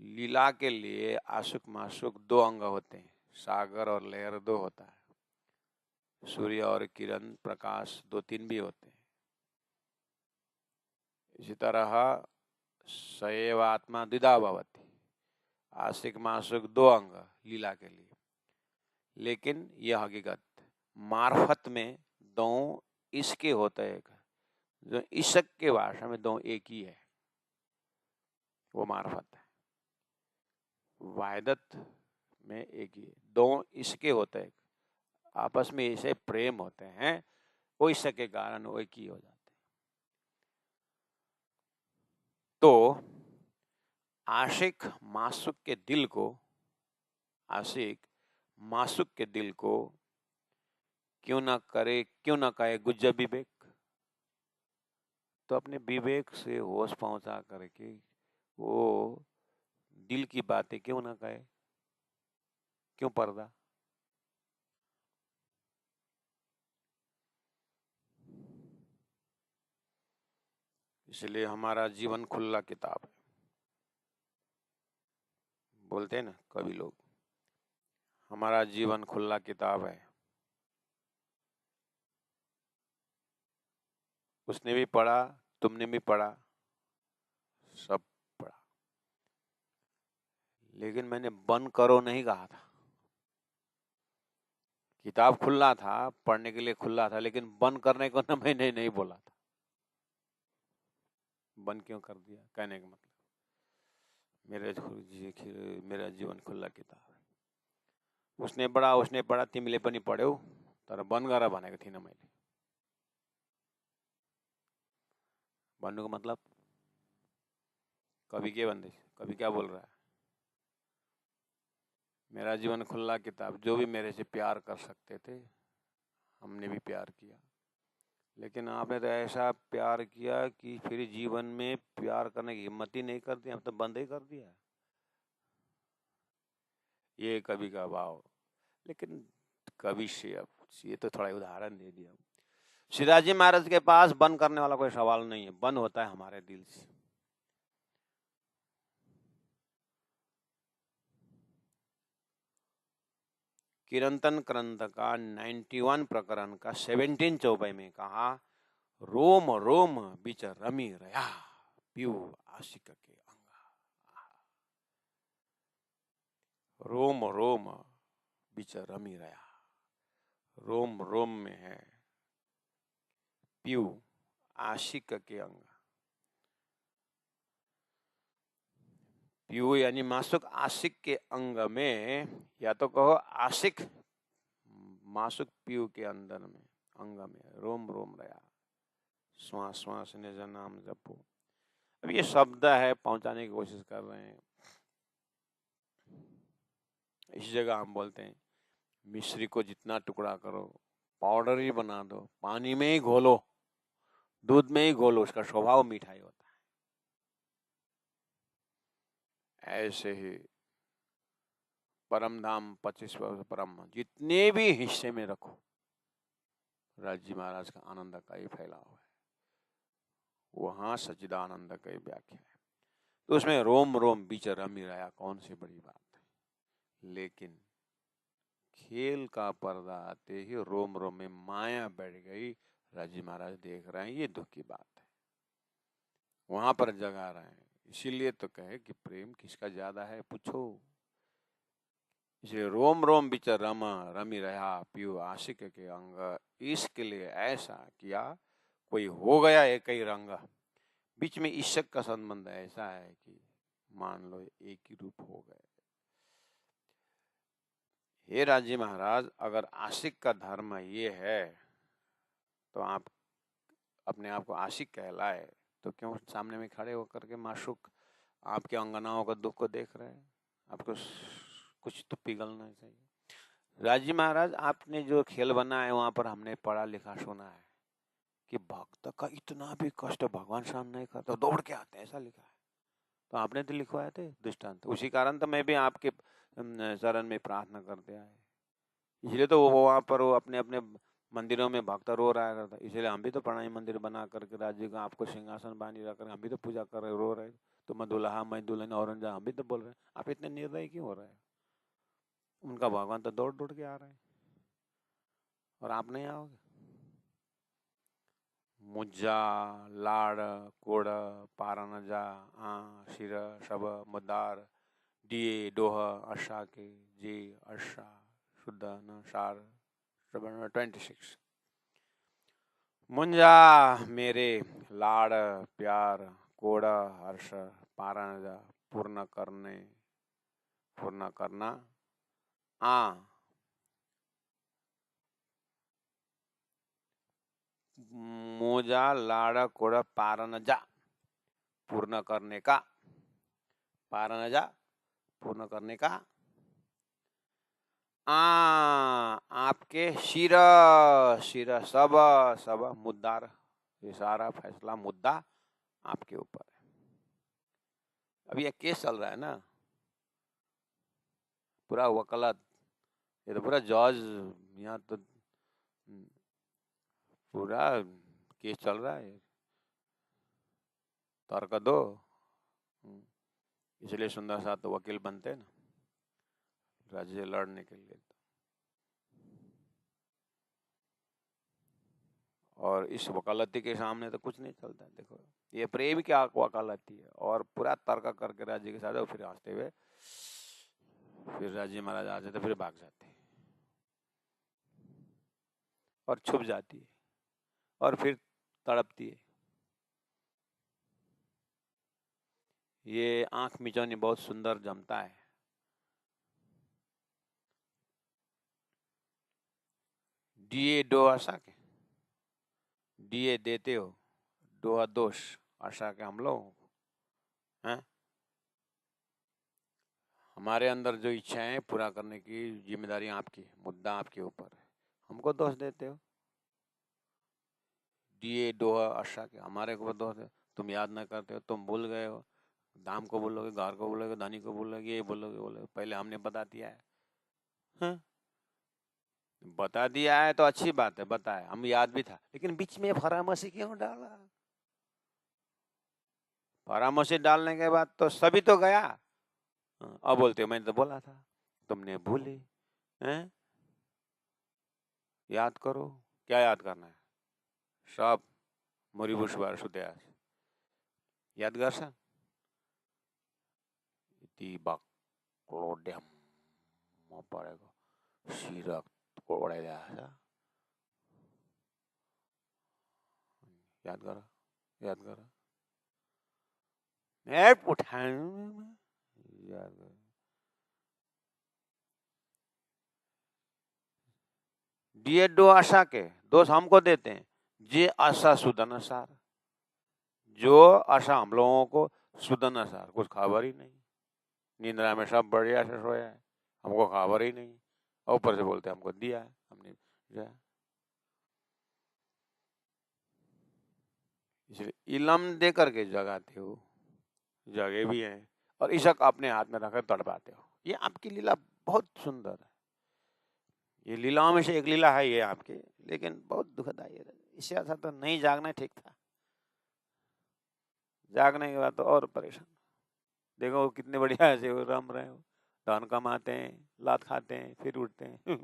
लीला के लिए आशिक माशुक दो अंग होते हैं, सागर और लहर दो होता है, सूर्य और किरण प्रकाश दो तीन भी होते हैं। इसी तरह सएव आत्मा द्विधा भवति, आशिक माशुक दो अंग लीला के लिए, लेकिन यह हकीकत मार्फत में दो इसके होता है। एक जो ईशक के भाषा में दो एक ही है, वो मार्फत है। वायदत में एक ही है, दो इसके होते हैं, आपस में ऐसे प्रेम होते हैं, वो ईशक के कारण वो एक ही हो जाते हैं। तो आशिक माशुक के दिल को, आशिक माशुक के दिल को क्यों ना करे, क्यों ना कहे गुज्जर विवेक, तो अपने विवेक से होश पहुंचा करके वो दिल की बातें क्यों ना कहे? क्यों पर्दा? इसलिए हमारा जीवन खुला किताब है। बोलते हैं ना कवि लोग, हमारा जीवन खुला किताब है। उसने भी पढ़ा, तुमने भी पढ़ा, सब पढ़ा, लेकिन मैंने बंद करो नहीं कहा था। किताब खुला था, पढ़ने के लिए खुला था, लेकिन बंद करने को ना मैंने नहीं बोला था। बंद क्यों कर दिया? कहने का मतलब मेरा जीवन खुला किताब है। उसने पढ़ा तिमीले पनि पढ्यौ, तर बन्द गरेर भनेको थिइनँ मैले। भन्नुको मतलब कवि के भन्दैछ? कवि क्या बोल रहा है? मेरा जीवन खुला किताब, जो भी मेरे से प्यार कर सकते थे हमने भी प्यार किया, लेकिन आपने तो ऐसा प्यार किया कि फिर जीवन में प्यार करने की हिम्मत ही नहीं कर दी, हम तो बंद ही कर दिया। ये कवि का भाव। लेकिन कवि से अब ये तो थोड़ा उदाहरण दे दिया। शिवाजी महाराज के पास बंद करने वाला कोई सवाल नहीं है, बंद होता है हमारे दिल से। कीर्तन ग्रंथ का 91 प्रकरण का 17 चौपाई में कहा, रोम रोम बीच रमी रया पीऊ आशिक के अंगा। रोम रोम बीच रमी रया, रोम रोम में है पीऊ आशिक के अंग। पीऊ यानी मासुक आशिक के अंग में, या तो कहो आशिक मासुक पीऊ के अंदर में, अंग में। रोम रोम रया, श्वास श्वास निज नाम जपो। अब ये शब्द है, पहुंचाने की कोशिश कर रहे हैं। इस जगह हम बोलते हैं मिश्री को जितना टुकड़ा करो, पाउडर ही बना दो, पानी में ही घोलो, दूध में ही घोलो, उसका स्वभाव मिठाई होता है। ऐसे ही परम धाम 25 परम जितने भी हिस्से में रखो, राजी महाराज का आनंद का ही फैलाव है। वहां सच्चिदानंद की व्याख्या है। तो उसमें रोम रोम बीच रमी रहा, कौन सी बड़ी बात है। लेकिन खेल का पर्दा आते ही रोम रोम में माया बैठ गई। राजी महाराज देख रहे हैं, ये दुख की बात है, वहां पर जगा रहे हैं। इसीलिए तो कहे कि प्रेम किसका ज्यादा है पूछो। इसलिए रोम रोम बिच रमी रहा पियो आशिक के अंग, इसके लिए ऐसा किया कोई हो गया एक ही रंग। बीच में इश्क का संबंध ऐसा है कि मान लो एक ही रूप हो गए। हे राजी महाराज, अगर आशिक का धर्म ये है तो आप अपने आप को आशिक कहलाए तो क्यों सामने में खड़े होकर के माशूक आपके अंगनाओं का दुख को देख रहे हैं। आपको कुछ तो पिघलना चाहिए। राजी महाराज, आपने जो खेल बना है वहां पर हमने पढ़ा लिखा सुना है कि भक्त का इतना भी कष्ट भगवान सहन नहीं करता, दौड़ के आते हैं, ऐसा लिखा है। तो आपने तो लिखवाए थे दृष्टांत, उसी कारण तो मैं भी आपके चरण में प्रार्थना करते आए। इसलिए तो वो वहां पर वो अपने अपने मंदिरों में भक्त रो रहा करता, इसलिए हम भी तो प्रणामी मंदिर बना करके राज्य का आपको सिंहासन बांधी रख कर हम भी तो पूजा कर रहे, रो रहे। तो मैं दुल्हा मैं दुल्हन औरंजा, हम भी तो बोल रहे हैं। आप इतने निर्दयी क्यों हो रहे हैं? उनका भगवान तो दौड़ दौड़ के आ रहे हैं और आप नहीं आओगे। मुज्जा लाड़ कोड़ पारानजा शिर शब मुद्दार दिए डोह अशा के जे अशा शुद्ध न सार 26। मुंजा मेरे लाड़ प्यार कोड़ हर्ष पारानजा पूर्ण करना मोजा लाड़ कोड़ पारानजा पूर्ण करने का, पारानजा पूर्ण करने का आपके शिर शिर सब सब मुद्दार, ये सारा फैसला मुद्दा आपके ऊपर है। अभी ये केस चल रहा है ना, पूरा वकालत, ये तो पूरा जज, यहाँ तो पूरा केस चल रहा है। तर्क दो, इसलिए सुंदर साथ तो वकील बनते हैं ना राज्य लड़ने के लिए। और इस वकालती के सामने तो कुछ नहीं चलता। देखो ये प्रेम की वकालती है और पूरा तर्क करके राज्य के साथ फिर हंसते हुए फिर राज्य महाराज आते तो फिर भाग जाते और छुप जाती है और फिर तड़पती है। ये आंख मिचौनी बहुत सुंदर जमता है। दिए दो आशा के, दिए देते हो, दोहा दोष आशा के हम लोग हैं। हमारे अंदर जो इच्छाएं हैं पूरा करने की जिम्मेदारी आपकी, मुद्दा आपके ऊपर है, हमको दोष देते हो। दिए दोहा आशा के हमारे को दोष दे, तुम याद ना करते हो, तुम भूल गए हो, दाम को बोलोगे, घर को बोलोगे, धनी को बोलोगे, ये बोलोगे, पहले हमने बता दिया है। हाँ? बता दिया है तो अच्छी बात है, बताया, हम याद भी था, लेकिन बीच में फरामसी क्यों डाला? फरामसी डालने के बाद तो सभी तो गया। अब बोलते मैंने तो बोला था, तुमने भूले हैं। याद करो, क्या याद करना है? सब मुरीबुशवार सुदयास याद कर सा तीबा क्लोडेम पड़ेगा सीरक कोड़े जा। याद करो, याद करो, ऐप उठाए याद करो। दिए दो आशा के दोष हमको देते हैं, जे आशा सुदन सार, जो आशा हम लोगों को सुदन सार, कुछ खबर ही नहीं, निंद्रा में सब बढ़िया से सोया है, हमको खबर ही नहीं, और ऊपर से बोलते हमको दिया है, हमने दिया। इसलिए इलम दे करके जगाते हो, जगे भी हैं, और इशक अपने हाथ में रखकर तड़पाते हो। ये आपकी लीला बहुत सुंदर है। ये लीलाओं में से एक लीला है ये आपकी, लेकिन बहुत दुखदायी है। इससे अच्छा तो नहीं जागना ठीक था। जागने के बाद तो और परेशान। देखो वो कितने बढ़िया से वो रम रहे हो, धन कमाते हैं, लात खाते हैं, फिर उठते हैं।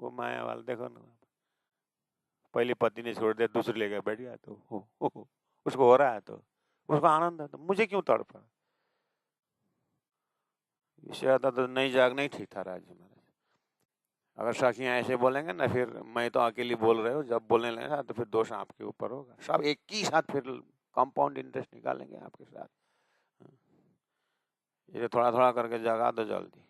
वो माया वाला देखो ना, पहले पति ने छोड़ दिया, दूसरी लेकर बैठ गया, तो उसको हो रहा है तो उसको आनंद है, तो मुझे क्यों तड़पा। इससे ज्यादा तो नहीं जागना ही ठीक था राजी महाराज। अगर सखियां ऐसे बोलेंगे ना, फिर मैं तो अकेली बोल रहे हो, जब बोलने लगे तो फिर दोष आपके ऊपर होगा। सब एक ही साथ फिर कंपाउंड इंटरेस्ट निकालेंगे आपके साथ। ये थोड़ा थोड़ा करके जगा दो जल्दी।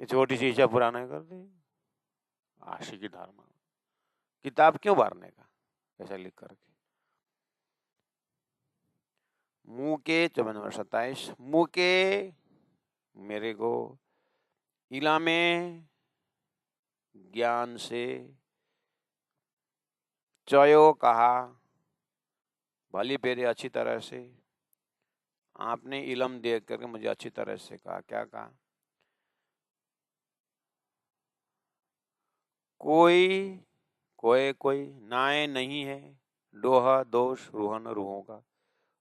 ये छोटी सी इच्छा पूरा नहीं कर दी, आशिकी धर्म किताब क्यों भरने का ऐसा लिख करके। मुंह के 54 नंबर 27, मुंह के मेरे को इला में ज्ञान से चयो कहा, भली पेरे अच्छी तरह से। आपने इलम देख करके मुझे अच्छी तरह से कहा, क्या कहा? कोई कोई नाए नहीं है, डोहा दोष रूहन रूहों का।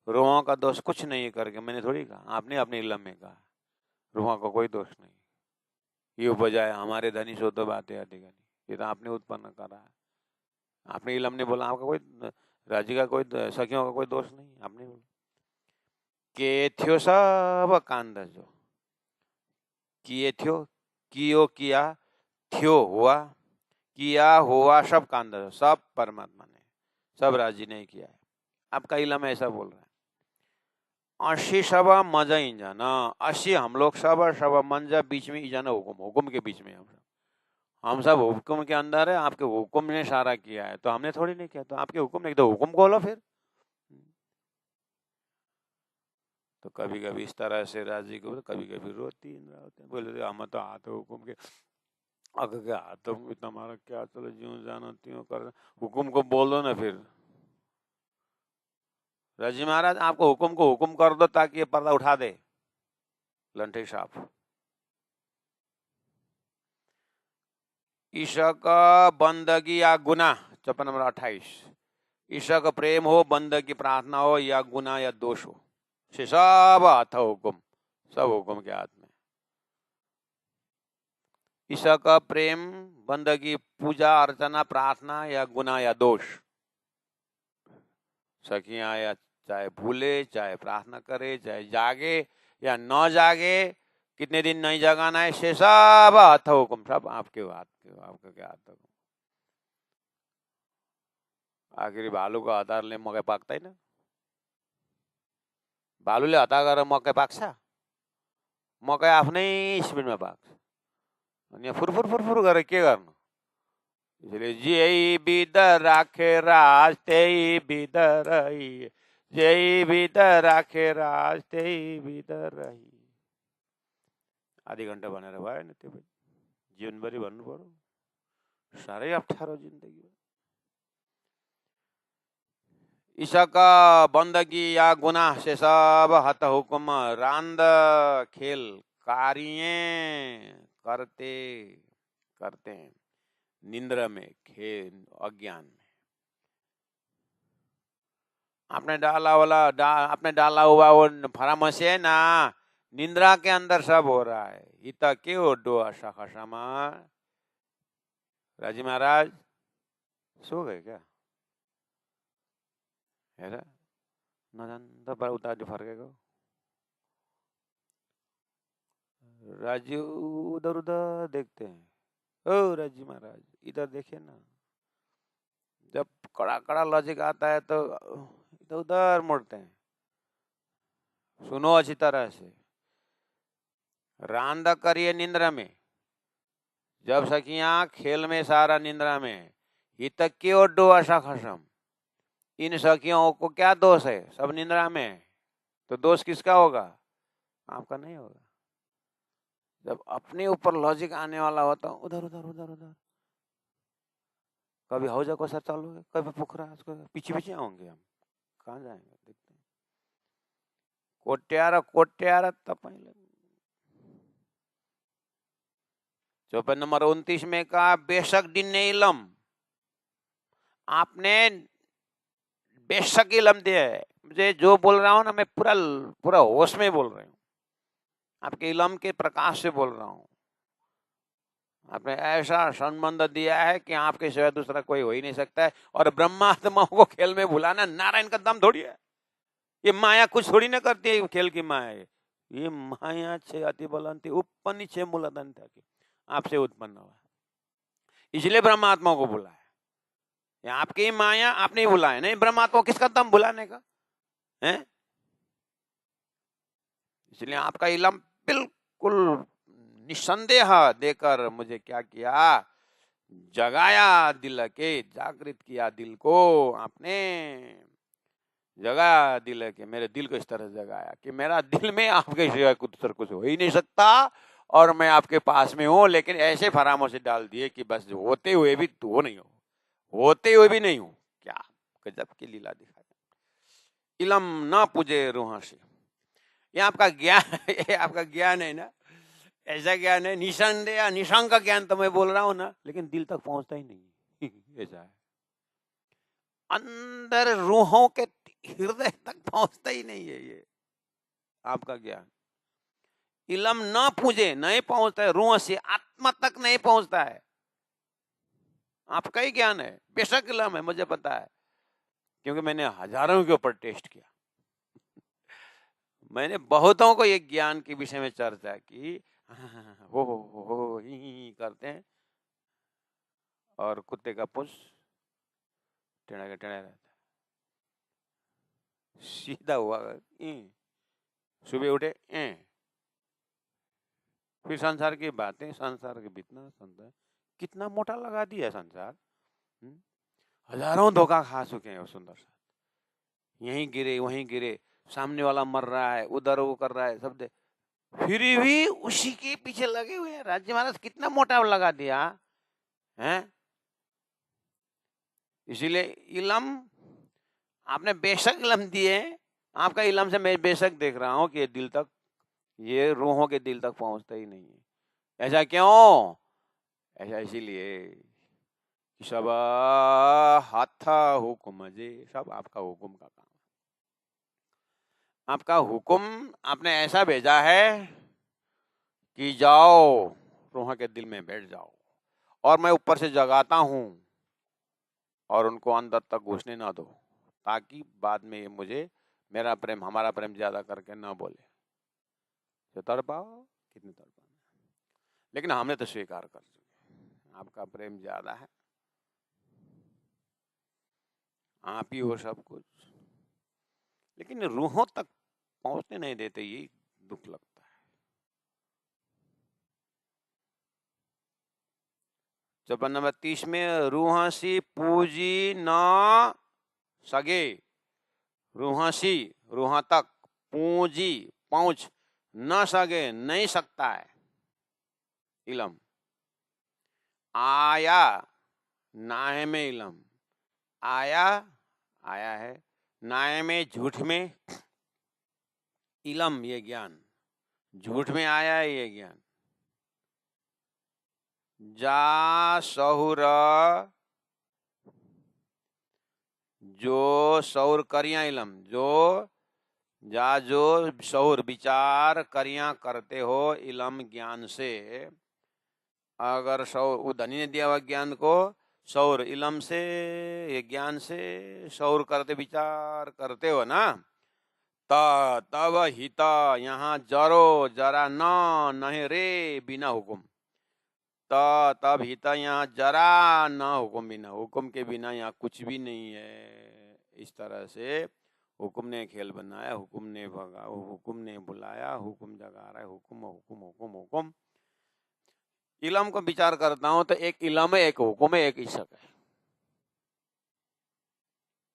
रूहों का दोष कुछ नहीं करके मैंने थोड़ी कहा, आपने अपने इलम में कहा। रूहों का कोई दोष नहीं। ये बजाय हमारे धनी सो तो बातें अधिगनी, ये तो आपने उत्पन्न करा है। आपने इलम ने बोला आपका कोई राज्य का कोई सखियों का कोई दोष नहीं, आपने बोला के थ्यो सब कांद जो किए थ्यो, कियो किया, थ्यो हुआ, किया हुआ, सब कांद सब परमात्मा ने, सब राजी ने किया है। आपका इलम ऐसा बोल रहा है। अशी सब मजा इंजाना, अशी हम लोग सब मंजा बीच में इंजाना, हुकुम हुकुम के बीच में हम सब हुक्म के अंदर है। आपके हुक्म ने सारा किया है, तो हमने थोड़ी नहीं किया। तो आपके हुक्म ने, तो हुक्म खोलो फिर। तो कभी कभी इस तरह से राजी को, कभी कभी रोती इंद्रावती, बोले हम तो हाथ हुक्म के अगर के हाथ तुम्हारा क्या, चलो ज्यों जानो त्यों कर, हुक्म को बोल दो ना फिर। राजी महाराज आपको हुक्म को हुक्म कर दो ताकि ये पर्दा उठा दे लंठे साहब। ईशक बंदगी या गुना 54 नंबर 28, ईशक प्रेम हो, बंदगी प्रार्थना हो, या गुना या दोष हो, से सब हाथ हुक्म, सब हुक्म के हाथ में। ईशक प्रेम, बंदगी, पूजा अर्चना, प्रार्थना या गुना या दोष। सखियां या चाहे भूले, चाहे प्रार्थना करे, चाहे जागे या न जागे, कितने दिन नहीं जगाना है, से सब हाथ हुक्म, सब आपके हाथ के, आपके क्या हाथ हुक्म। आखिरी भालू को हतारले मकै पाक्दैन, भालुले हता गरेर मकै पाक्छ? मकै आफ्नै स्पिडमा पाक्छ। अनि फुरफुर फुरफुर गरेर के गर्नु? इसलिए जेही विध राखे राज त्यही विध रही, जेही विध राखे राज त्यही विध रही। आधी घन्टा भनेर भएन, त्यो जीवनभरि भन्नु पर्यो, साह्रै अप्ठ्यारो जिन्दगी। ईशका बंदगी या गुनाह से सब हत हुक्म, रांद खेल कारिये करते करते हैं, निंद्रा में, खेल अज्ञान में। आपने डाला हुआ वो फरामसी है ना, निंद्रा के अंदर सब हो रहा है। इत के ओडो आशा खशामा। राजी महाराज सो गए क्या? हेर नजान्दा पर उता जो फर्केको। राजी उधर उधर देखते हैं। ओ राजी महाराज इधर देखिए ना, जब कड़ा कड़ा लॉजिक आता है तो इधर उधर मुड़ते हैं। सुनो अच्छी तरह से, रांद करिए निंद्रा में, जब सखियां खेल में सारा निंद्रा में, हित की ओर डो आशा खसम। इन सखियों को क्या दोष है? सब निंद्रा में, तो दोष किसका होगा? आपका नहीं होगा। जब अपने ऊपर लॉजिक आने वाला होता, उधर उधर उधर उधर, कभी हौजा को सर चालू, कभी पोखरा, पीछे पीछे होंगे हम, कहाँ जाएंगे? देखते हैं कोट्यार कोट्यार तपाईले। 54 नंबर 29 में कहा, बेशक डिन्ने इलम, आपने बेशक इलम दिया है मुझे, जो बोल रहा हूँ ना मैं पूरा पूरा होश में बोल रही हूँ, आपके इलम के प्रकाश से बोल रहा हूँ। आपने ऐसा संबंध दिया है कि आपके सिवाय दूसरा कोई हो ही नहीं सकता है। और ब्रह्मात्माओं को खेल में भुलाना नारायण का दम थोड़ी है। ये माया कुछ थोड़ी ना करती है, खेल की माया है ये। माया छे अति बलंती उपन्नी छे मूलधन था कि आपसे उत्पन्न हुआ, इसलिए ब्रह्मात्माओं को बुलाया। ये आपकी माया आपने ही बुलाया, नहीं ब्रह्मात्मा किसका दम बुलाने का है। इसलिए आपका इलम बिल्कुल निसंदेह देकर मुझे क्या किया, जगाया दिल के, जागृत किया दिल को आपने, जगाया दिल के, मेरे दिल को इस तरह जगाया कि मेरा दिल में आपके सिवाय कुछ हो ही नहीं सकता और मैं आपके पास में हूं। लेकिन ऐसे फरामों से डाल दिए कि बस होते हुए भी वो नहीं हो, होते हुए भी नहीं हो। क्या गजब की लीला दिखाई। इलम ना पूजे रूह से, ये आपका ज्ञान ये आपका ज्ञान है ना, ऐसा ज्ञान है निसंदेह निशंक का ज्ञान तो मैं बोल रहा हूं ना, लेकिन दिल तक पहुंचता ही नहीं ऐसा है, अंदर रूहों के हृदय तक पहुंचता ही नहीं है ये आपका ज्ञान। इलम न पूजे, नहीं पहुंचता है रूह से, आत्मा तक नहीं पहुंचता है। आपका ही ज्ञान है, बेशक इलम है, मुझे पता है, क्योंकि मैंने हजारों के ऊपर टेस्ट किया। मैंने बहुतों को ये ज्ञान के विषय में चर्चा की, हो ही करते हैं और कुत्ते का पूंछ टेढ़ा का टेढ़ा रहता है, सीधा हुआ सुबह उठे फिर संसार की बातें, संसार के बीतना संसार कितना मोटा लगा दिया संसार। हजारों धोखा खा चुके हैं वो सुंदर साथ, यहीं गिरे वहीं गिरे, सामने वाला मर रहा है, उधर वो कर रहा है, सब दे, फिर भी उसी के पीछे लगे हुए हैं। राज्य महाराज कितना मोटा लगा दिया है। इसीलिए इलम आपने बेशक इलम दिए, आपका इलम से मैं बेशक देख रहा हूं कि ये दिल तक, ये रूहों के दिल तक पहुंचता ही नहीं है। ऐसा क्यों? ऐसा इसीलिए सब हाथ हुक्म जे, सब आपका हुक्म का काम। आपका हुक्म आपने ऐसा भेजा है कि जाओ रूह के दिल में बैठ जाओ, और मैं ऊपर से जगाता हूं और उनको अंदर तक घुसने ना दो, ताकि बाद में मुझे मेरा प्रेम हमारा प्रेम ज्यादा करके ना बोले तो तड़पाओ कितनी तड़पाना। लेकिन हमने तो स्वीकार कर चुके, आपका प्रेम ज्यादा है, आप ही हो सब कुछ, लेकिन रूहों तक पहुंचने नहीं देते, ये दुख लगता है। चौपन नंबर 30 में रूहासी पूजी न सगे, रूहासी रूहा तक, पूंजी पहुंच न सके नहीं सकता है इलम। आया नाहे में इलम, आया आया है, नाहे में झूठ में इलम, ये ज्ञान झूठ में आया है ये ज्ञान। जा सहुर, जो सौर करिया इलम, जो जा जो सौर विचार करिया करते हो इलम ज्ञान से, अगर सौर वो धनी ने दिया हुआ ज्ञान को, सौर इलम से, ये ज्ञान से सौर करते विचार करते हो ना, तब हिता यहाँ जरो जरा न नहीं रे बिना हुकुम, तब हिता यहाँ जरा न हुकुम, बिना हुकुम के बिना यहाँ कुछ भी नहीं है। इस तरह से हुकुम ने खेल बनाया, हुकुम ने भगा, हुकुम ने बुलाया, हुकुम जगा रहा है, हुकुम हुकुम हुकुम हुकुम। इलम को विचार करता हूं तो एक इलम है, एक हुकुम है, एक इशक है।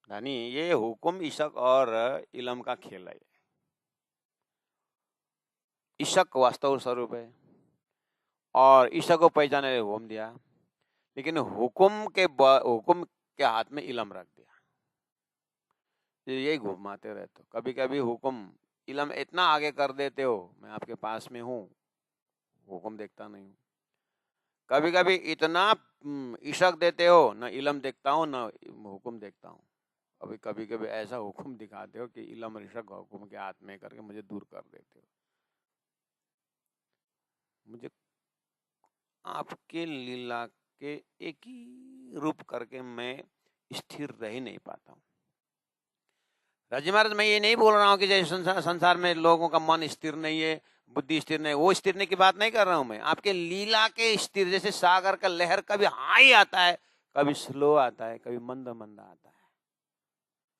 यानी ये हुकुम इशक और इलम का खेल है। इशक वास्तव स्वरूप है और इशक को पहचाने हुकुम दिया, लेकिन हुकुम के हाथ में इलम रख दिया, यही घुमाते रहते हो। कभी कभी हुकुम इलम इतना आगे कर देते हो, मैं आपके पास में हूं, हुकुम देखता नहीं हूं। कभी कभी इतना इशक देते हो, न इलम देखता हूं न हुकुम देखता हूं, अभी कभी कभी ऐसा हुक्म दिखाते हो कि इलम ऋषक हुक्म के हाथ में करके मुझे दूर कर देते हो। मुझे आपके लीला के एक ही रूप करके मैं स्थिर रह ही नहीं पाता हूँ। राजी महाराज, मैं ये नहीं बोल रहा हूँ कि जैसे संसार में लोगों का मन स्थिर नहीं है, बुद्धि स्थिर नहीं, वो स्थिरने की बात नहीं कर रहा हूं मैं। आपके लीला के स्थिर, जैसे सागर का लहर कभी हाई आता है, कभी स्लो आता है, कभी मंद मंद आता है।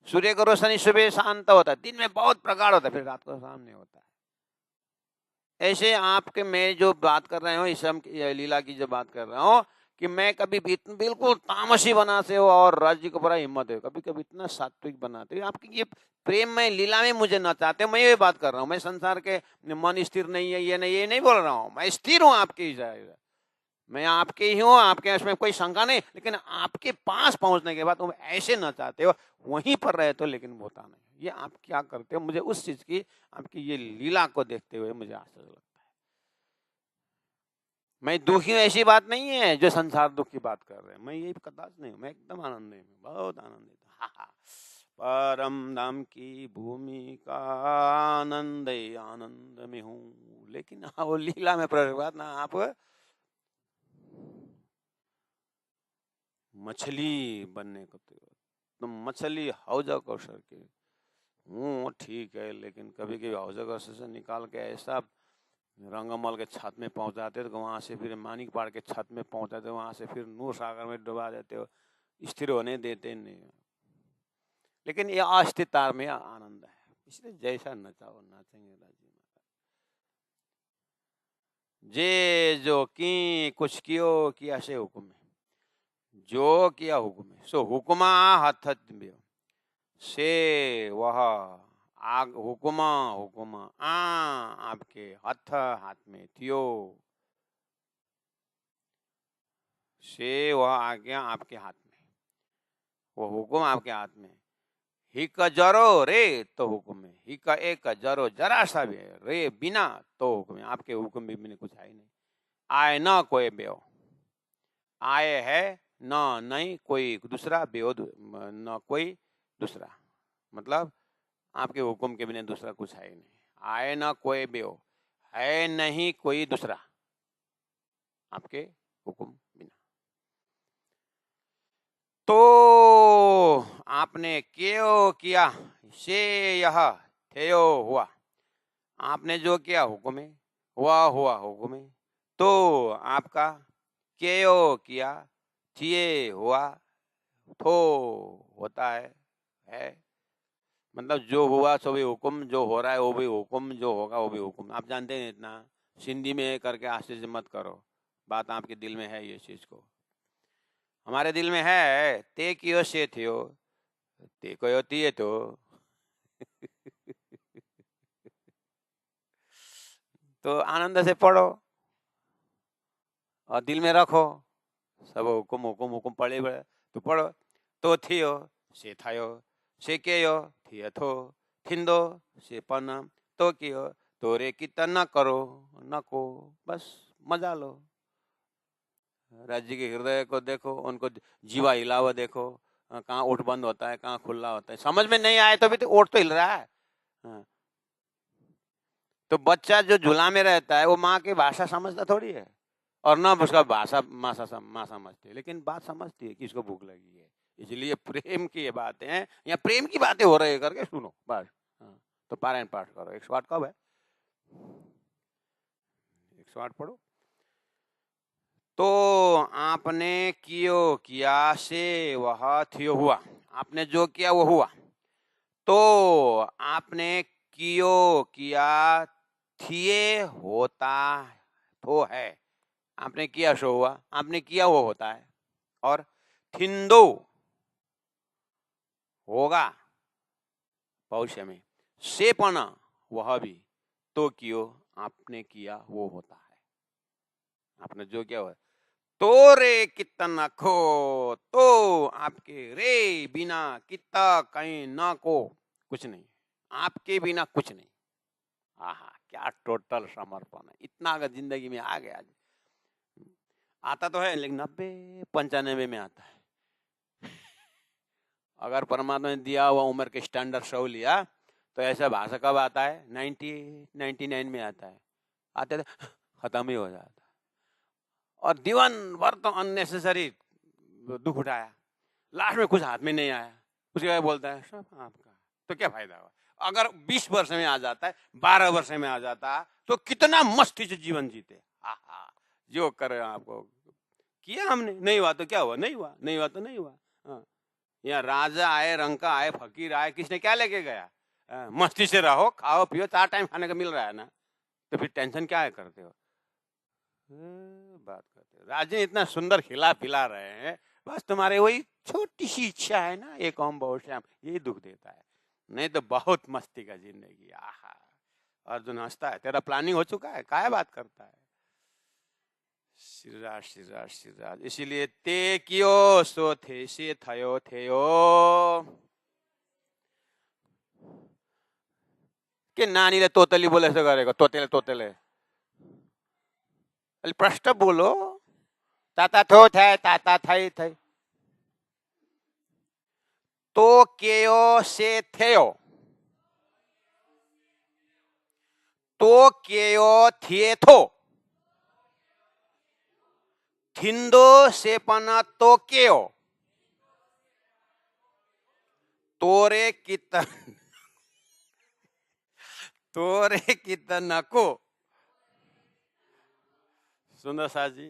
सूर्य का रोशनी सुबह शांत होता है, दिन में बहुत प्रगाढ़ होता है, फिर रात को सामने होता है। ऐसे आपके मैं जो बात कर रहे हो, इस लीला की जो बात कर रहा हूँ कि मैं कभी भी बिल्कुल तामसी बनाते हो और राज्य को बड़ा हिम्मत है, कभी कभी इतना सात्विक बनाते हो। आपकी ये प्रेम में लीला में मुझे न चाहते हो। मैं ये बात कर रहा हूँ, मैं संसार के मन स्थिर नहीं है ये नहीं बोल रहा हूँ। मैं स्थिर हूँ आपकी जाएगा, मैं आपके ही हूँ, आपके इसमें कोई शंका नहीं, लेकिन आपके पास पहुंचने के बाद तुम ऐसे न चाहते हो, वहीं पर रहे तो लेकिन होता नहीं। ये आप क्या करते हो, मुझे उस चीज की आपकी ये लीला को देखते हुए मुझे आश्चर्य लगता है। मैं दुखी हूँ ऐसी बात नहीं है जो संसार दुख की बात कर रहे हैं, मैं ये कदाच नहीं हूँ, मैं एकदम आनंद में, बहुत आनंदित। परम धाम की भूमि का आनंद आनंद में हूँ। लेकिन वो लीला में प्रवेश ना, आप मछली बनने को तो मछली हौजा कौशल के हूँ, ठीक है, लेकिन कभी कभी हौजा कौशल से निकाल के ऐसा रंगमल के छत में पहुंचाते तो वहां से फिर मानिक पाड़ के छत में पहुंचाते, वहां से फिर नूर सागर में डुबा देते हो, स्थिर होने देते नहीं। लेकिन ये अस्थिरता में आनंद है, इसलिए जैसा नचाओ नाचेंगे राजी महाराज। जे जो की कुछ कियो किया से हुक्म है, जो किया हुक्म है सो हुक्मा हथ से वह आग हुक्मा हुक्मा आपके हथ हाथ में थियो, से वह आज्ञा आपके हाथ में, वो हुक्म आपके हाथ में। ही का जरो रे तो हुक्म है, ही का एक जरो जरा सा भी रे बिना तो हुक्म है। आपके हुक्म भी मैंने कुछ है ही नहीं। आए ना कोई बेओ, आए है न नहीं कोई दूसरा, बेओ न कोई दूसरा, मतलब आपके हुक्म के बिना दूसरा कुछ है ही नहीं। आए ना कोई बेओ, है नहीं कोई दूसरा आपके हुक्म बिना। तो आपने क्यों किया से यह थियो हुआ, आपने जो किया हुक्म है, हुआ हुक्म है। तो आपका क्यों किया थिए हुआ, थो होता है मतलब जो हुआ सो भी हुक्म, जो हो रहा है वो भी हुक्म, जो होगा वो भी हुक्म। आप जानते हैं इतना, सिंधी में करके आश्चर्य मत करो, बात आपके दिल में है ये चीज को, हमारे दिल में है। ते कियो से थियो, ते को तिये तो तो आनंद से पढ़ो और दिल में रखो, सब हुकुम हुकुम हुकुम पढ़े बड़े तो पढ़ो। तो थियो से थायो, से केयो थिए थो, थिंदो से पन, तो कियो तो रे कितना न करो न को, बस मजा लो। राज्य के हृदय को देखो, उनको जीवा हिलावा देखो, कहाँ ओठ बंद होता है, कहाँ खुला होता है। समझ में नहीं आए तो भी तो ओठ तो हिल रहा है। हाँ। तो बच्चा जो झूला में रहता है वो माँ की भाषा समझता थोड़ी है, और ना उसका भाषा माँ समझती है, लेकिन बात समझती है कि इसको भूख लगी है। इसलिए प्रेम की ये बातें हैं, या प्रेम की बातें हो रही है करके सुनो बस। हाँ, तो पारायण पाठ करो। 108 कब है? 108 पढ़ो। तो आपने कियो किया से वह थियो हुआ, आपने जो किया वो हुआ। तो आपने कियो किया थिए होता तो है, आपने किया सो हुआ, आपने किया वो होता है। और थिंदो होगा भविष्य में, से पना वह भी, तो कियो आपने किया वो होता है, आपने जो किया हुआ है। तो रे कितना खो, तो आपके रे बिना कितना कहीं ना को कुछ नहीं, आपके बिना कुछ नहीं। आहा, क्या टोटल समर्पण है। इतना अगर जिंदगी में आ गया, आता तो है लेकिन 90-95 में आता है। अगर परमात्मा ने दिया हुआ उम्र के स्टैंडर्ड 100 लिया तो ऐसा भाषा कब आता है? 99 में आता है, आते थे खत्म ही हो जाता। और जीवन भर तो अननेसेसरी दुख उठाया, लास्ट में कुछ हाथ में नहीं आया, उसके बाद बोलता है सब आपका, तो क्या फायदा हुआ? अगर 20 वर्ष में आ जाता है, 12 वर्ष में आ जाता तो कितना मस्ती से जीवन जीते। जो करे आपको किया हमने, नहीं हुआ तो क्या हुआ? नहीं हुआ, नहीं हुआ तो नहीं हुआ। यहाँ राजा आए, रंका आए, फकीर आए, किसने क्या लेके गया? मस्ती से रहो, खाओ पियो, 4 टाइम खाने का मिल रहा है ना, तो फिर टेंशन क्या है करते हो? बात करते हो, राजे इतना सुंदर खिला पिला रहे हैं, बस तुम्हारे वही छोटी सी इच्छा है ना, एक ओम बहुत श्याम, यही दुख देता है। नहीं तो बहुत मस्ती का जिंदगी। आहा, अर्जुन हंसता है, तेरा प्लानिंग हो चुका है, क्या बात करता है? श्रीराज श्रीराज श्रीराज। इसीलिए ते कियो सो थे से थयो थेयो, के नानीले तोतली बोले से गरेको, तोतेले तोतेले अलिक प्रश्न बोलो, ताता थो थे ताता थै थै, तो केयो से थेयो, तो केयो थिए थो, थिंदो से पना तो केयो, तोरे कितन तोरे कितना को। सुंदर सा जी,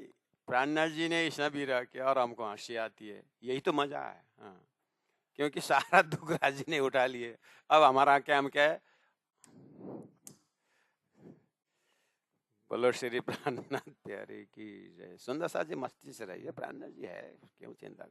प्राणनाथ जी ने इतना भी रहा कि और हमको हंसी आती है, यही तो मजा है। हाँ, क्योंकि सारा दुख राजी ने उठा लिए, अब हमारा क्या, हम क्या है? बोलो श्री प्राणनाथ प्यारे की जय। सुंदर सा जी मस्ती से रहिए, प्राणनाथ जी है, क्यों चिंता।